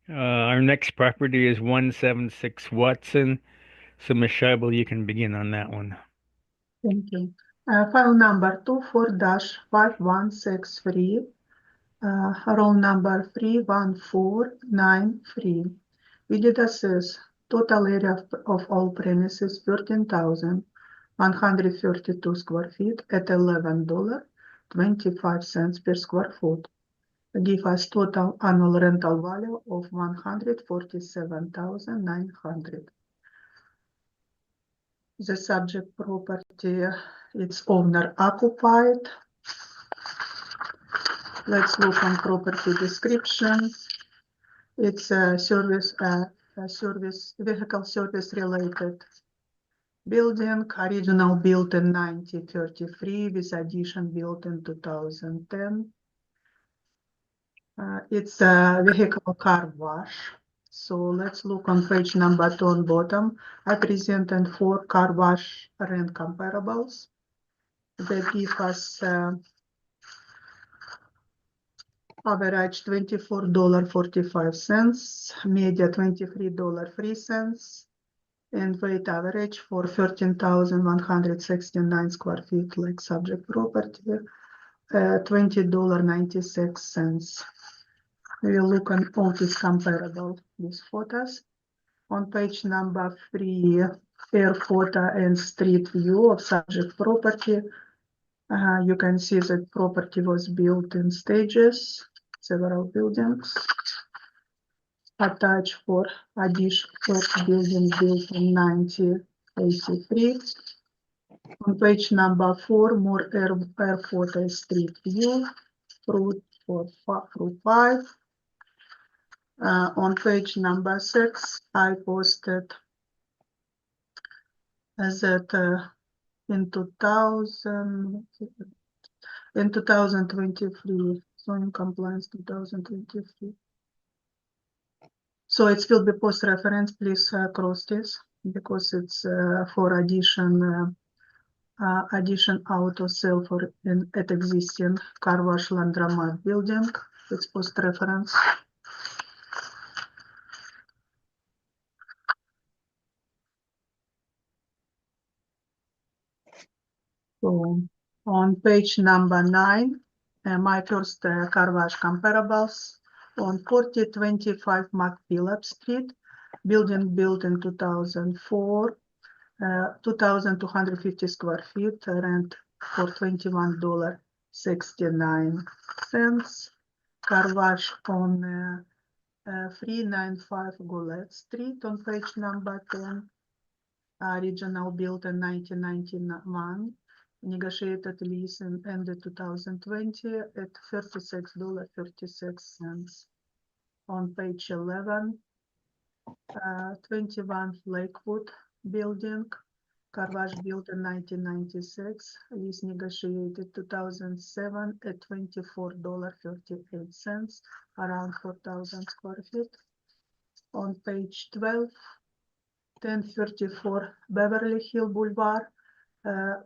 Our next property is 176 Watson. So, Ms. Scheibel, you can begin on that one. Thank you. File number 24-5163, roll number 31493. We did assess total area of all premises 13,132 square feet at $11.25 per square foot. Give us total annual rental value of $147,900. The subject property, it's owner occupied. Let's look on property description. It's a vehicle service related building, original built in 1933 with addition built in 2010. It's a vehicle car wash. So let's look on page number 2 on bottom. I presented 4 car wash rent comparables. They give us average $24.45, media $23.03, and weight average for 13,169 square feet, like subject property, $20.96. We will look on all these comparable with photos. On page number 3, air photo and street view of subject property. You can see that property was built in stages, several buildings. Attached for addition, first building built in 1983. On page number 4, more air photo street view, fruit 5. On page number 6, I posted that in 2023, zoning compliance 2023. So it will be post reference. Please cross this because it's for addition auto sale for at existing car wash laundromat building. It's post reference. So on page number 9, my first car wash comparables on 4025 McPhillip Street, building built in 2004, 2,250 square feet, rent for $21.69. Car wash on 395 Goulet Street on page number 10, original built in 1991. Negotiated lease in ended 2020 at $36.36. On page 11, 21 Lakewood building, car wash built in 1996, lease negotiated 2007 at $24.38, around 4,000 square feet. On page 12, 1034 Beverly Hill Boulevard,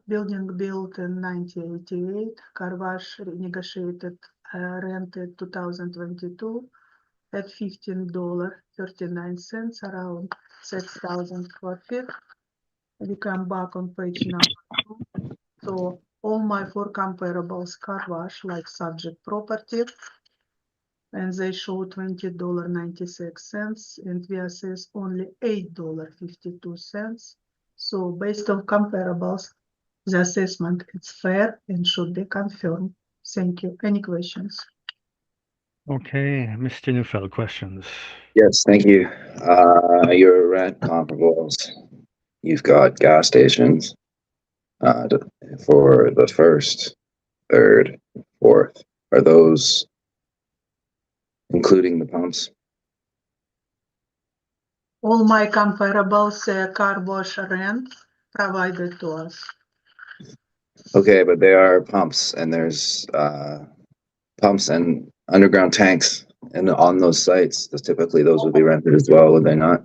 building built in 1988, car wash negotiated rented 2022 at $15.39, around 6,000 square feet. We come back on page number 2. So all my 4 comparables car wash like subject property, and they show $20.96, and we assess only $8.52. So based on comparables, the assessment is fair and should be confirmed. Thank you. Any questions? Okay, Mr. Neufeld, questions? Yes, thank you. Your rent comparables. You've got gas stations for the first, third, fourth. Are those including the pumps? All my comparables car wash rent provided to us. Okay, but they are pumps, and there's pumps and underground tanks, and on those sites, typically those would be rented as well, would they not?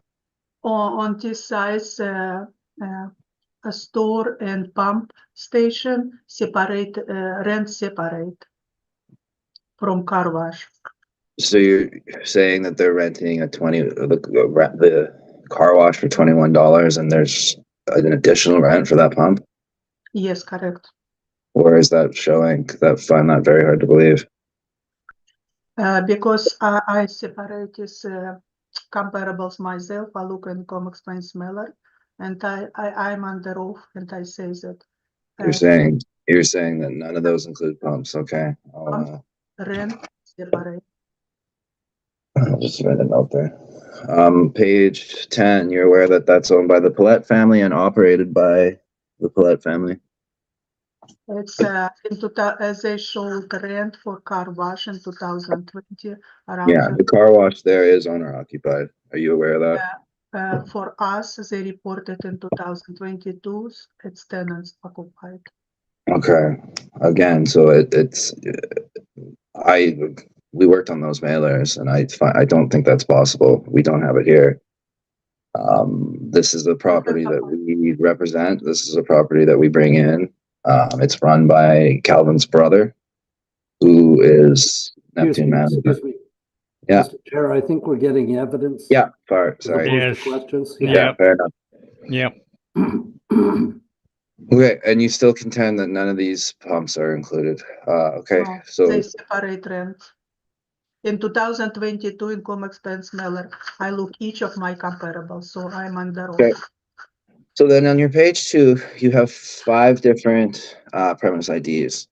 On this size, a store and pump station separate, rent separate from car wash. So you're saying that they're renting the car wash for $21, and there's an additional rent for that pump? Yes, correct. Where is that showing? 'Cause I find that very hard to believe. Because I separate this comparables myself. I look in Comex Expense Smeller, and I'm under oath, and I say that You're saying that none of those include pumps. Okay, rent separate. I'll just write a note there. Page 10. You're aware that that's owned by the Paulette family and operated by the Paulette family. It's as they showed rent for car wash in 2020 around. Yeah, the car wash there is owner occupied. Are you aware of that? For us, they reported in 2022, it's tenants occupied. Okay. Again, so we worked on those mailers, and I don't think that's possible. We don't have it here. This is a property that we represent. This is a property that we bring in. It's run by Calvin's brother, who is Neptune Management. Excuse me. Yeah. Mr. Chair, I think we're getting evidence. Yeah, As sorry. opposed to Yes. questions. Yeah, fair enough. Yep. Okay, and you still contend that none of these pumps are included. Okay, No, so they separate rent. In 2022, in Comex Expense Mailer, I look each of my comparables, so I'm under oath. Okay. So then on your page 2, you have 5 different premise IDs.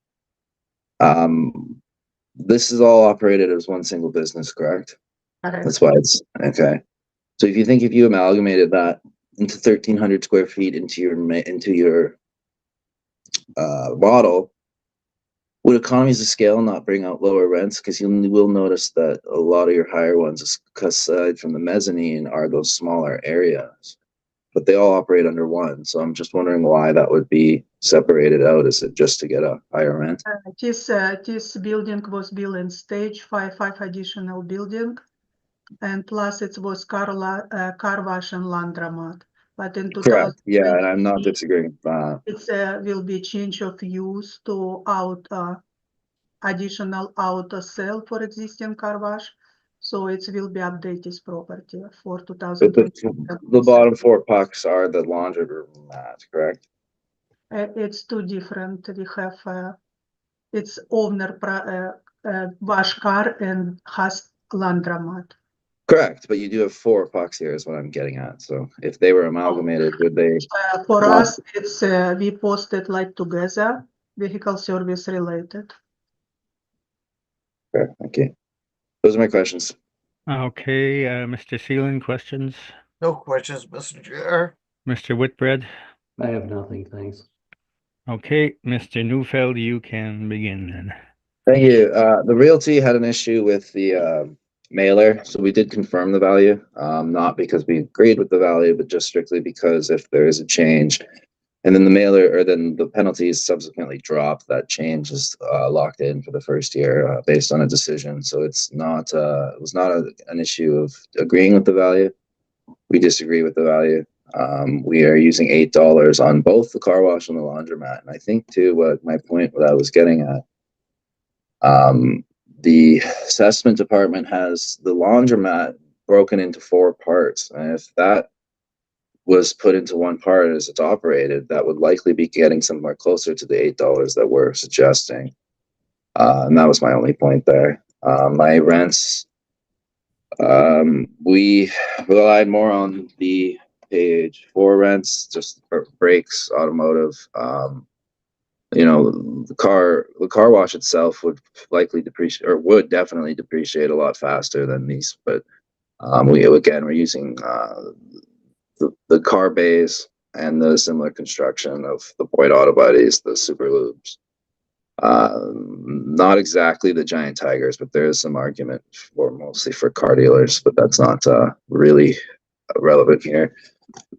This is all operated as one single business, correct? Correct. That's why it's okay. So if you amalgamated that into 1,300 square feet into your model, would economies of scale not bring out lower rents? Because you will notice that a lot of your higher ones, aside from the mezzanine, are those smaller areas, but they all operate under one. So I'm just wondering why that would be separated out. Is it just to get a higher rent? This building was built in stage 5 additional building, and plus it was car wash and laundromat. But in Correct. Yeah, and 2020, I'm not disagreeing with that. it will be change of use to additional auto sale for existing car wash. So it will be updated property for But 2020. the bottom 4 pucks are the laundromat, correct? It's two different. We have it's owner wash car and has laundromat. Correct, but you do have 4 pucks here is what I'm getting at. So if they were amalgamated, would they? For Wow. us, it's we posted like together, vehicle service related. Okay, thank you. Those are my questions. Okay, Mr. Seelan, questions? No questions, Mr. Chair. Mr. Whitbread? I have nothing, thanks. Okay, Mr. Neufeld, you can begin then. Thank you. The realty had an issue with the mailer, so we did confirm the value, not because we agreed with the value, but just strictly because if there is a change, and then the mailer or then the penalties subsequently drop, that change is locked in for the first year based on a decision. So it's not it was not an issue of agreeing with the value. We disagree with the value. We are using $8 on both the car wash and the laundromat, and I think too what I was getting at. The assessment department has the laundromat broken into 4 parts, and if that was put into one part as it's operated, that would likely be getting somewhere closer to the $8 that we're suggesting. And that was my only point there. My rents, we relied more on the page 4 rents, just for brakes, automotive. The car wash itself would likely depreciate, or would definitely depreciate a lot faster than these. But we're using the car bays and the similar construction of the Boyd auto bodies, the super lubes. Not exactly the giant tigers, but there is some argument for mostly for car dealers, but that's not really relevant here.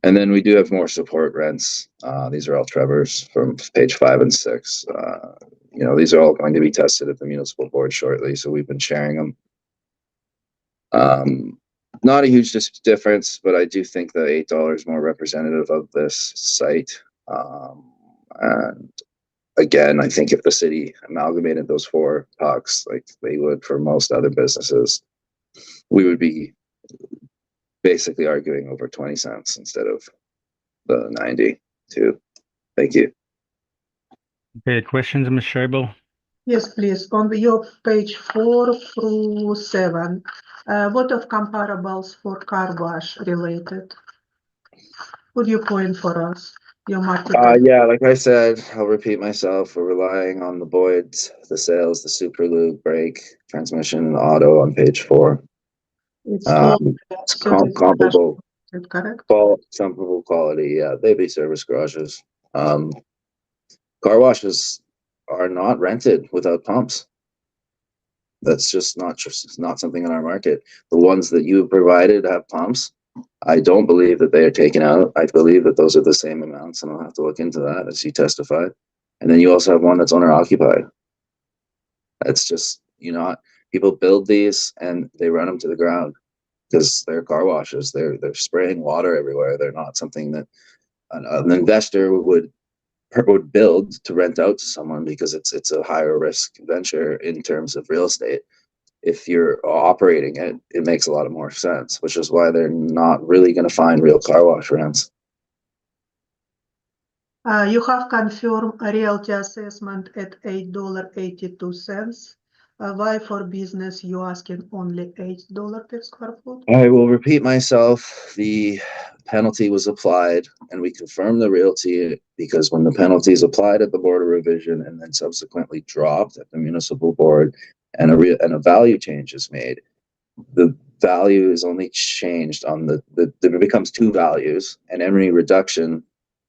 And then we do have more support rents. These are all Trevor's from page 5 and 6. These are all going to be tested at the municipal board shortly, so we've been sharing them. Not a huge difference, but I do think the $8 is more representative of this site. And again, I think if the city amalgamated those 4 pucks like they would for most other businesses, we would be basically arguing over 20 cents instead of the 92. Thank you. Okay, questions, Ms. Scheibel? Yes, please. On your page 4 through 7, what of comparables for car wash related? Would you point for us your market? Yeah, like I said, I'll repeat myself. We're relying on the Boyds, the sales, the Super Lube, brake, transmission, auto on page 4. It's all It's service comparable. garage, correct? Comparable quality. Yeah, they be service garages. Car washes are not rented without pumps. That's just not something in our market. The ones that you provided have pumps. I don't believe that they are taken out. I believe that those are the same amounts, and I'll have to look into that as you testified. And then you also have one that's owner occupied. That's just, people build these and they run them to the ground because they're car washes. They're spraying water everywhere. They're not something that an investor would build to rent out to someone because it's a higher risk venture in terms of real estate. If you're operating it, it makes a lot of more sense, which is why they're not really going to find real car wash rents. You have confirmed a realty assessment at $8.82. Why for business you asking only $8 per square foot? I will repeat myself. The penalty was applied, and we confirmed the realty because when the penalty is applied at the board of revision and then subsequently dropped at the municipal board, and a value change is made, the value is only changed on there becomes 2 values, and any reduction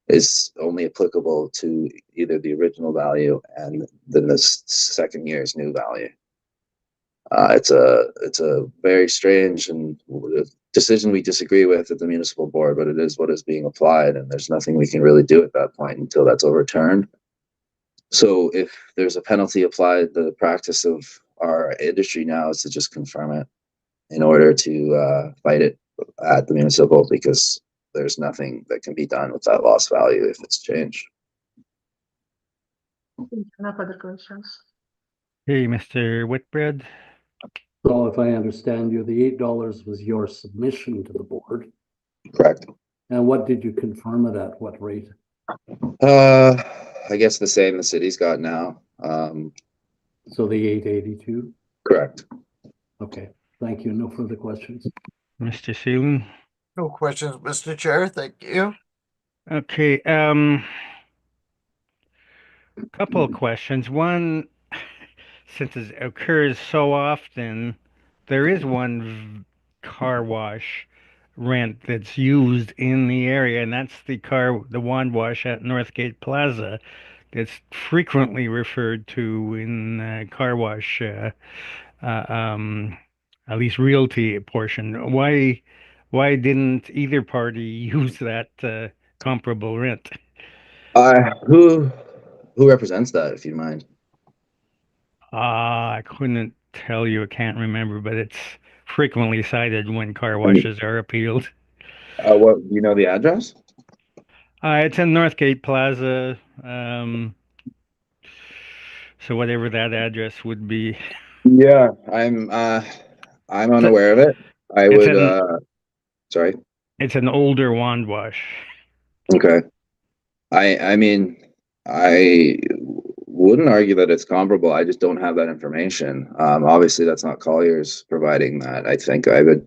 is only applicable to either the original value and then the second year's new value. It's a very strange and decision we disagree with at the municipal board, but it is what is being applied, and there's nothing we can really do at that point until that's overturned. So if there's a penalty applied, the practice of our industry now is to just confirm it in order to fight it at the municipal, because there's nothing that can be done with that lost value if it's changed. No further questions. Hey, Mr. Whitbread? So if I understand you, the $8 was your submission to the board. Correct. And what did you confirm it at? What rate? I guess the same the city's got now. So the 882? Correct. Okay, thank you. No further questions. Mr. Seelan? No questions, Mr. Chair. Thank you. Okay, couple of questions. One, since it occurs so often, there is one car wash rent that's used in the area, and that's the wand wash at Northgate Plaza. That's frequently referred to in car wash, at least realty portion. Why didn't either party use that comparable rent? Who represents that, if you mind? I couldn't tell you. I can't remember, but it's frequently cited when car washes are appealed. What do you know the address? It's in Northgate Plaza. So whatever that address would be. Yeah, I'm unaware of it. I It's would sorry. It's an older wand wash. Okay. I mean, I wouldn't argue that it's comparable. I just don't have that information. Obviously that's not Collier's providing that. I think I would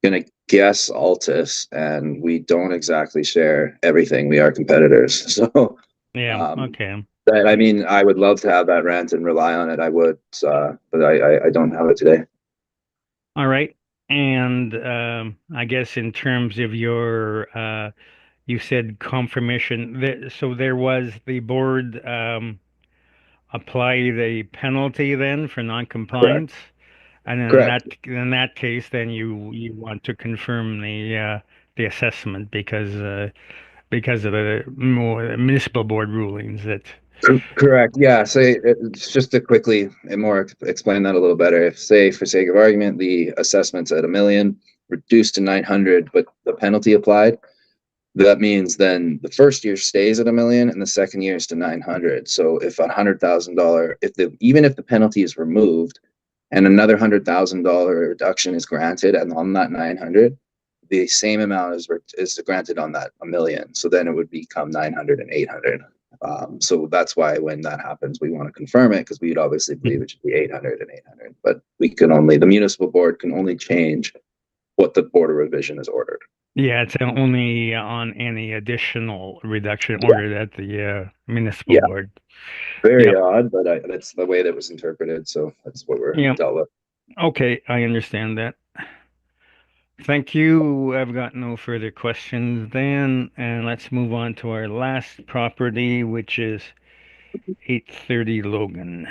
gonna guess Altus, and we don't exactly share everything. We are competitors. So Yeah, okay. I mean, I would love to have that rent and rely on it. I would, but I don't have it today. All right. And I guess in terms of your you said confirmation, so there was the board apply the penalty then for non-compliance, and Correct. in that case, then you want to confirm the the assessment because of the more municipal board rulings that. Correct. Yeah. So it's just to quickly and more explain that a little better. If, say, for sake of argument, the assessment's at $1 million, reduced to 900, but the penalty applied, that means then the first year stays at $1 million and the second year is to 900. So if $100,000, even if the penalty is removed and another $100,000 reduction is granted and on that 900, the same amount is granted on that $1 million. So then it would become 900 and 800. So that's why when that happens, we want to confirm it because we'd obviously believe it should be 800 and 800. But the municipal board can only change what the board of revision is ordered. Yeah, it's only on any additional reduction ordered at the municipal Yeah. board. Very Yep. odd, but that's the way that was interpreted. So that's what we're Yep. dealt with. Okay, I understand that. Thank you. I've got no further questions then, and let's move on to our last property, which is 830 Logan.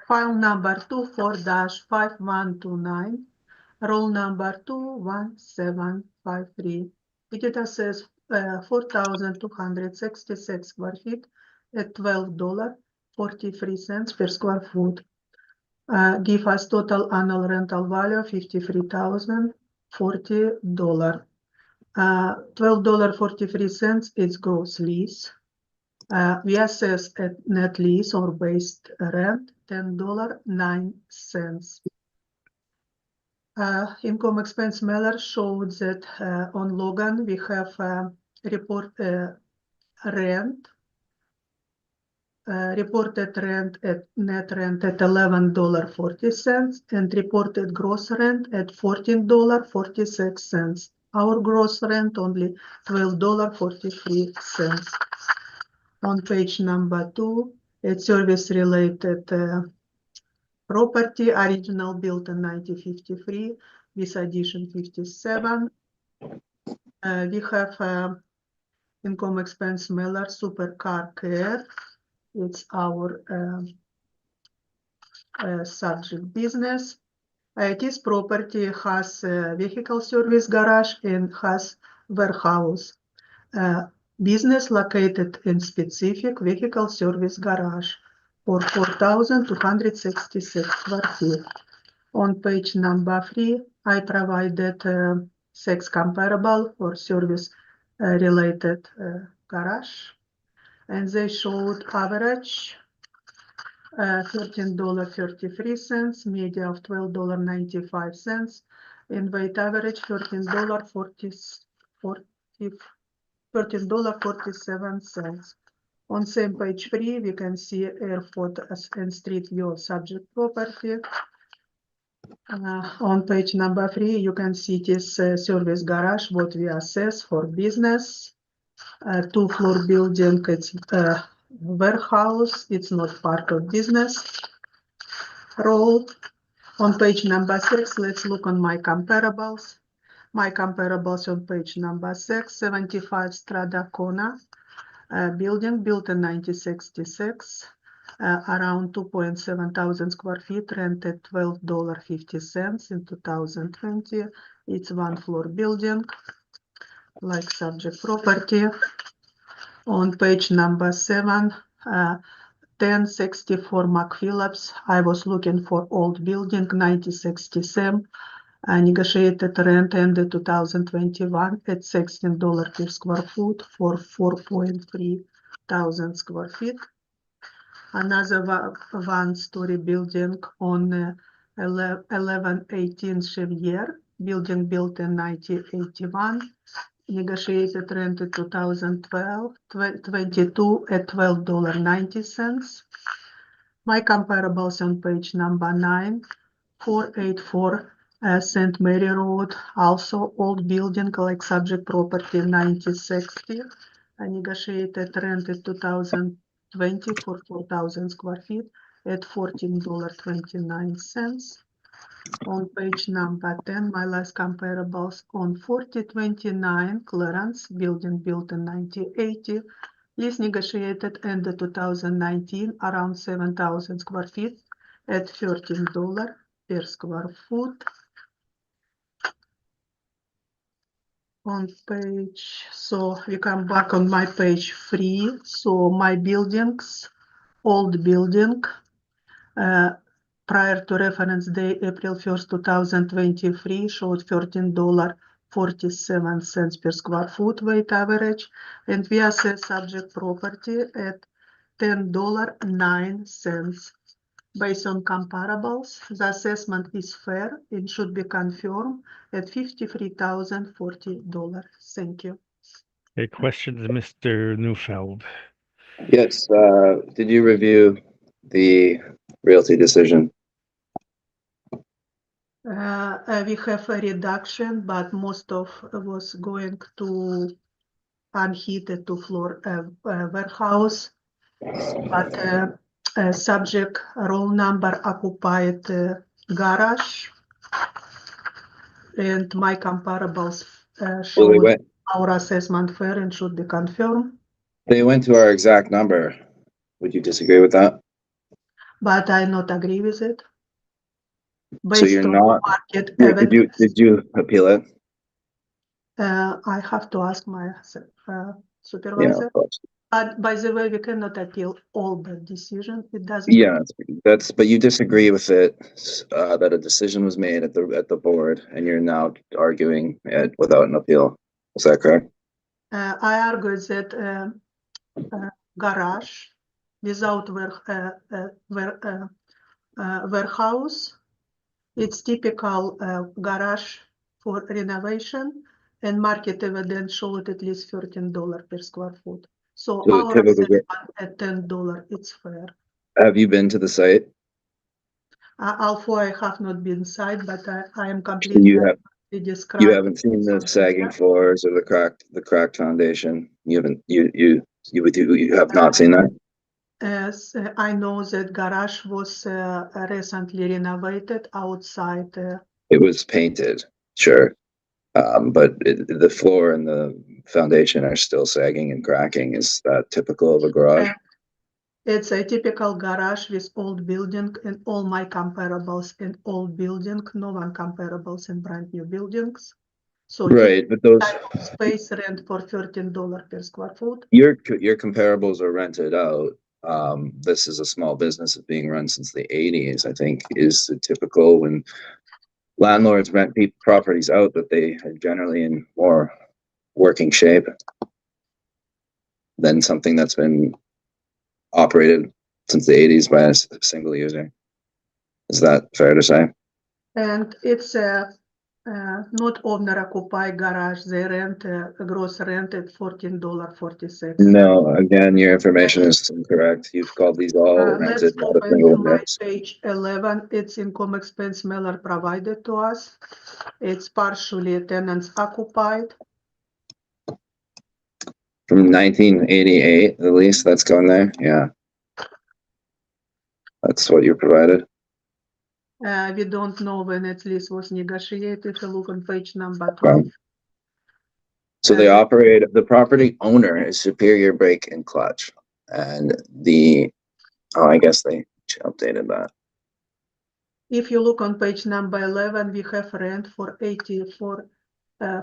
File number 24-5129, roll number 21753. It assesses 4,266 square feet at $12.43 per square foot. Give us total annual rental value of $53,040. $12.43 is gross lease. We assess at net lease or based rent $10.09. Income expense mailer showed that on Logan we have reported rent at net rent at $11.40 and reported gross rent at $14.46. Our gross rent only $12.43. On page number 2, it's service-related property, original built in 1953, with addition 57. We have income expense mailer, Supercar Care. It's our subject business. This property has a vehicle service garage and has warehouse. Business located in specific vehicle service garage for 4,266 square feet. On page number 3, I provided sex comparable for service related garage, and they showed average $13.33, media of $12.95, and weight average $13.47. On same page 3, we can see airport and street view of subject property. On page number 3, you can see this service garage, what we assess for business. 2-floor building, it's warehouse, it's not part of business. Roll. On page number 6, let's look on my comparables. My comparables on page number 6, 75 Strada Kona, building built in 1966, around 2.7 thousand square feet, rented $12.50 in 2020. It's 1-floor building, like subject property. On page number 7, 1064 McPhillips. I was looking for old building, 1967. Negotiated rent ended 2021 at $16 per square foot for 4.3 thousand square feet. Another one-story building on 1118 Chevier, building built in 1981. Negotiated rent in 2022 at $12.90. My comparables on page number 9, 484 St. Mary Road, also old building like subject property 1960. Negotiated rent in 2020 for 4,000 square feet at $14.29. On page number 10, my last comparables on 4029 Clarence, building built in 1980. Lease negotiated ended 2019, around 7,000 square feet at $13 per square foot. On page, so we come back on my page 3. So my buildings, old building, prior to reference day, April 1st, 2023, showed $13.47 per square foot weight average, and we assess subject property at $10.09. Based on comparables, the assessment is fair and should be confirmed at $53,040. Thank you. Okay, questions, Mr. Neufeld? Yes, did you review the realty decision? We have a reduction, but most of was going to unheated to floor warehouse. But subject roll number occupied garage, and my comparables Well, show our assessment fair and should be confirmed. they went to our exact number. Would you disagree with that? But I not agree with it. So Based you're on not, market did evidence, you appeal it? I have to ask my Yeah, supervisor. of course. But by the way, we cannot appeal all the decision. It doesn't. Yeah, but you disagree with it, that a decision was made at the board, and you're now arguing it without an appeal. Is that correct? I argue that garage without warehouse, it's typical garage for renovation, and market evidence showed at least $13 per square foot. So So our typical, assessment at $10, it's fair. have you been to the site? Although I have not been inside, but I am So completely you described. haven't seen the sagging floors or the cracked foundation? You haven't, you have not seen that? As I know that garage was recently renovated outside. It was painted, sure. But the floor and the foundation are still sagging and cracking. Is that typical of a garage? It's a typical garage with old building, and all my comparables in old building, no one comparables in brand new buildings. So Right, but those type of space rent for $13 per square foot. your comparables are rented out. This is a small business that's being run since the 80s. I think is typical when landlords rent properties out that they are generally in more working shape than something that's been operated since the 80s by a single user. Is that fair to say? And it's a not owner occupied garage. They rent a gross rent at $14.46. No, again, your information is incorrect. You've called these all Let's rented, not a open single to my address. page 11. It's income expense mailer provided to us. It's partially tenants occupied. From 1988, the lease that's going there. Yeah. That's what you provided. We don't know when its lease was negotiated. If you look on page number 12. So they operate, the property owner is Superior Brake and Clutch. And I guess they updated that. If you look on page number 11, we have rent for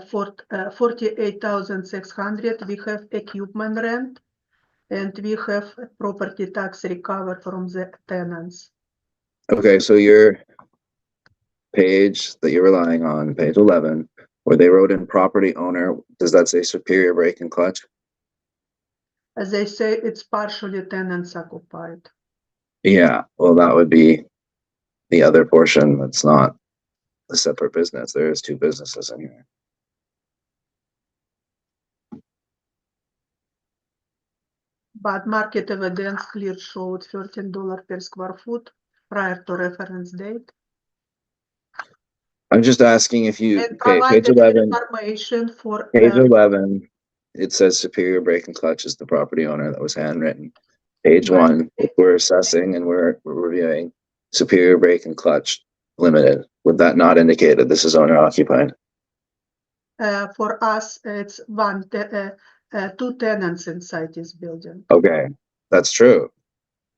48,600. We have equipment rent, and we have property tax recovered from the tenants. Okay, so your page that you're relying on, page 11, where they wrote in property owner, does that say Superior Brake and Clutch? As they say, it's partially tenants occupied. Yeah, well, that would be the other portion that's not a separate business. There's two businesses in here. But market evidence clear showed $13 per square foot prior to reference date. I'm just asking if you, And okay, page provided 11, information for page 11, it says Superior Brake and Clutch is the property owner that was handwritten. Page 1, we're assessing and we're reviewing Superior Brake and Clutch Limited. Would that not indicate that this is owner occupied? for us, it's two tenants inside this building. Okay, that's true.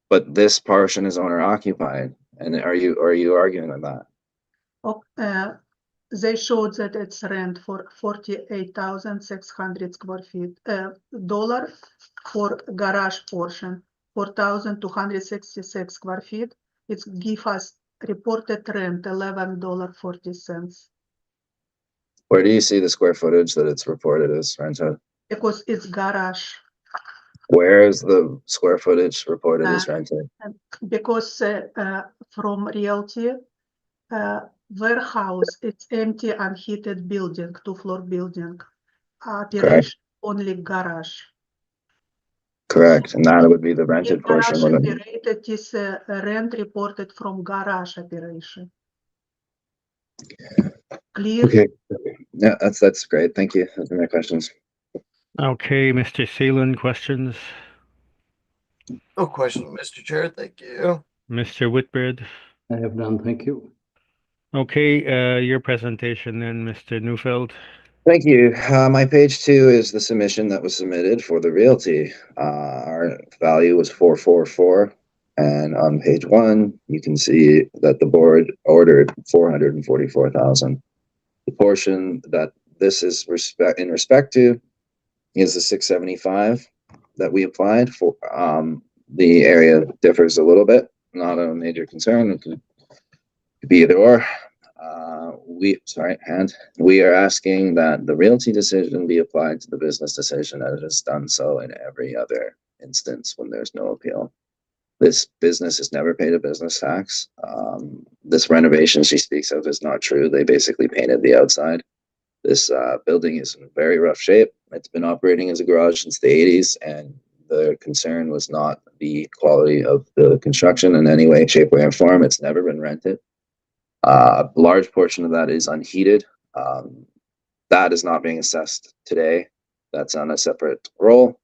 But this portion is owner occupied. And are you arguing with that? they showed that it's rent for 48,600 square feet, dollar for garage portion, 4,266 square feet. It's give us reported rent $11.40 Where do you see the square footage that it's reported as rented? because it's garage. Where is the square footage reported as rented? Because from realty, warehouse, it's empty, unheated building, 2-floor building. Operation only garage. Correct, and that would be the rented If garage portion. operated is rent reported from garage operation. Clear? Okay, yeah, that's great. Thank you. Those are my questions. Okay, Mr. Seelan, questions? No question, Mr. Chair. Thank you. Mr. Whitbread? I have none, thank you. Okay, your presentation then, Mr. Neufeld. Thank you. My page 2 is the submission that was submitted for the realty. Our value was 444, and on page 1, you can see that the board ordered 444,000. The portion that this is in respect to is the 675 that we applied for. The area differs a little bit, not a major concern. It could be either or. We are asking that the realty decision be applied to the business decision as it is done so in every other instance when there's no appeal. This business has never paid a business tax. This renovation she speaks of is not true. They basically painted the outside. This building is in very rough shape. It's been operating as a garage since the 80s, and the concern was not the quality of the construction in any way, shape, way, or form. It's never been rented. A large portion of that is unheated. That is not being assessed today. That's on a separate roll.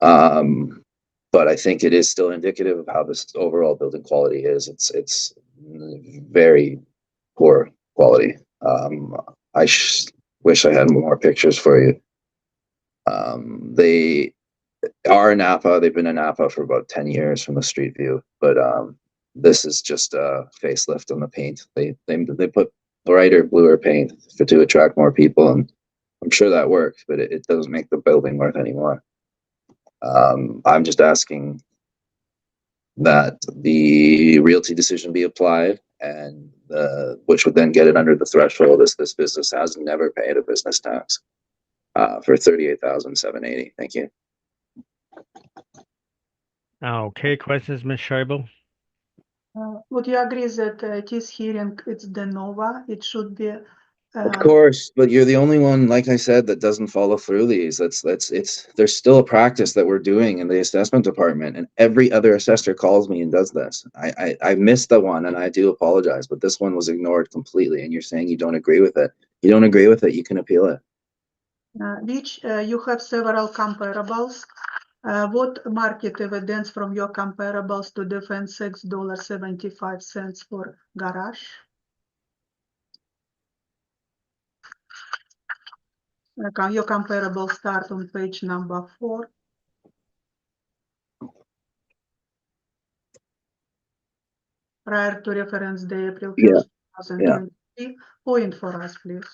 But I think it is still indicative of how this overall building quality is. It's very poor quality. I wish I had more pictures for you. They are in Napa. They've been in Napa for about 10 years from the street view, but this is just a facelift on the paint. They put brighter, bluer paint to attract more people, and I'm sure that works, but it doesn't make the building worth any more. I'm just asking that the realty decision be applied, and which would then get it under the threshold. This business has never paid a business tax for $38,780. Thank you. Okay, questions, Ms. Scheibel? Would you agree that this hearing, it's de novo, it should be? Of course, but you're the only one, like I said, that doesn't follow through these. There's still a practice that we're doing in the assessment department, and every other assessor calls me and does this. I missed the one, and I do apologize, but this one was ignored completely, and you're saying you don't agree with it. You don't agree with it, you can appeal it. Which you have several comparables. What market evidence from your comparables to defend $6.75 for garage? Your comparables start on page number 4. Prior to reference day, April 1st, 2023. Point for us, please.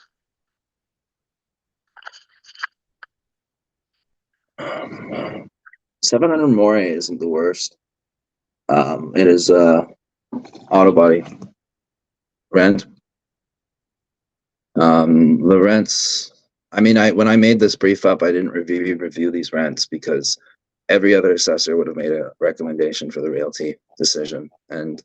$700 more isn't the worst. It is auto body rent. The rents. I mean, when I made this brief up, I didn't review these rents because every other assessor would have made a recommendation for the realty decision, and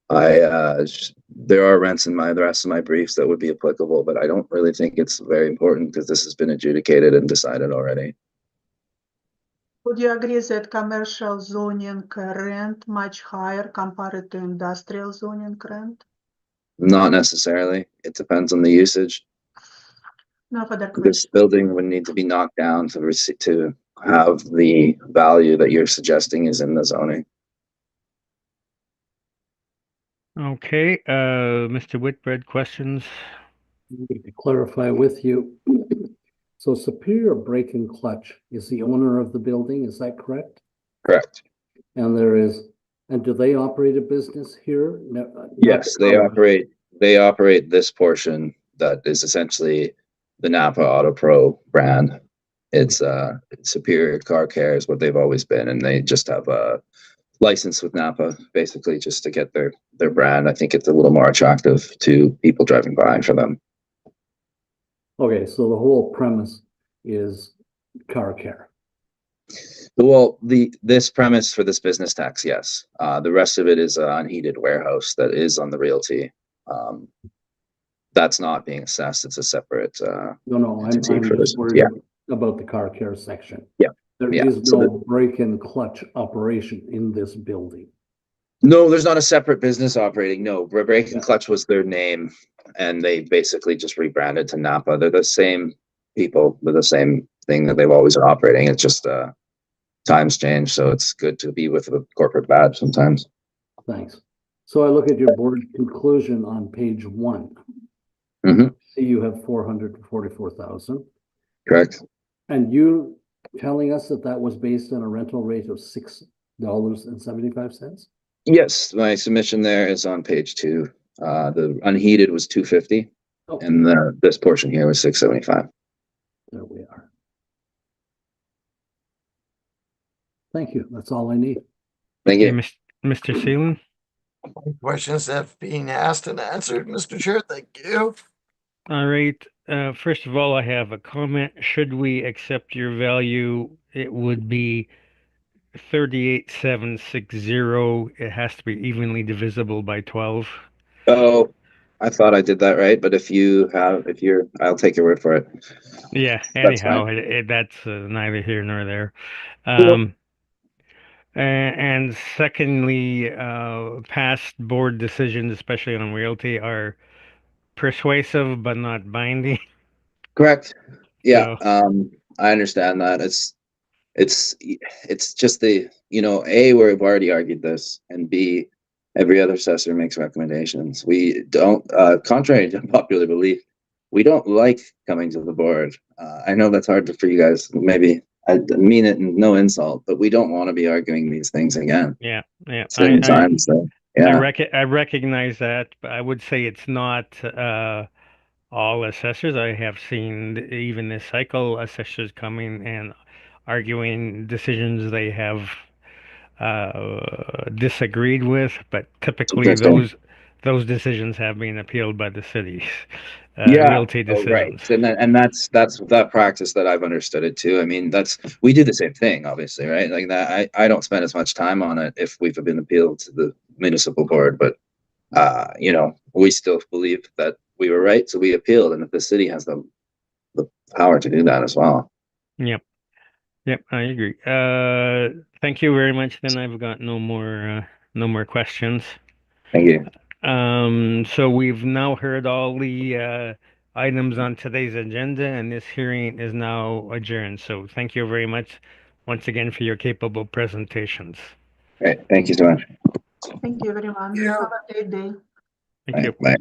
there are rents in the rest of my briefs that would be applicable, but I don't really think it's very important because this has been adjudicated and decided already. Would you agree that commercial zoning rent much higher compared to industrial zoning rent? Not necessarily. It depends on the usage. No further This question. building would need to be knocked down to have the value that you're suggesting is in the zoning. Okay, Mr. Whitbread, questions? To clarify with you, so Superior Brake and Clutch is the owner of the building, is that correct? Correct. And do they operate a business here? No, Yes, they operate they operate this portion that is essentially the Napa Auto Pro brand. It's Superior Car Care is what they've always been, and they just have a license with Napa, basically just to get their brand. I think it's a little more attractive to people driving by for them. Okay, so the whole premise is car care. Well, this premise for this business tax, yes. The rest of it is an unheated warehouse that is on the realty. That's not being assessed. It's a separate No, I'm entity for just this. worried Yeah, about the car care section. Yeah, There yeah. is So no brake and clutch operation in this building. no, there's not a separate business operating. No, Brake and Yeah. Clutch was their name, and they basically just rebranded to Napa. They're the same people. They're the same thing that they've always been operating. It's just times change, so it's good to be with a corporate badge sometimes. Thanks. So I look at your board conclusion on page 1. Mhm. See, you have 444,000, Correct. and you telling us that that was based on a rental rate of $6.75? Yes, my submission there is on page 2. The unheated was 250, Oh, and this portion here was 675. there we are. Thank you. That's all I need. Thank Okay, you. Mr. Seelan? Questions have been asked and answered, Mr. Chair. Thank you. All right. First of all, I have a comment. Should we accept your value, it would be 38,760. It has to be evenly divisible by 12. Oh, I thought I did that right, but if you're, I'll take your word for it. Yeah, That's anyhow, fine. that's neither here nor there. Cool. And secondly, past board decisions, especially on realty, are persuasive but not binding. Correct. Yeah. So, I understand that. It's just A, we've already argued this, and B, every other assessor makes recommendations. We don't, contrary to popular belief, we don't like coming to the board. I know that's hard for you guys. Maybe I mean it in no insult, but we don't want to be arguing these things again. yeah, Same time, so yeah, I recognize that, but I would say it's not all assessors. I have seen even this cycle assessors coming and arguing decisions they have disagreed with, but typically interesting. those decisions have been appealed by the cities, Yeah. realty Oh, right. decisions. And that's that practice that I've understood it too. I mean, we do the same thing, obviously, right? Like that. I don't spend as much time on it if we've been appealed to the municipal board, but we still believe that we were right, so we appealed, and if the city has the power to do that as well. Yep. Yep, I agree. Thank you very much. Then I've got no more questions. Thank you. So we've now heard all the items on today's agenda, and this hearing is now adjourned. So thank you very much once again for your capable presentations. Great. Thank you so much. Thank you, everyone. Yeah. Have a great day. Thank you. Bye.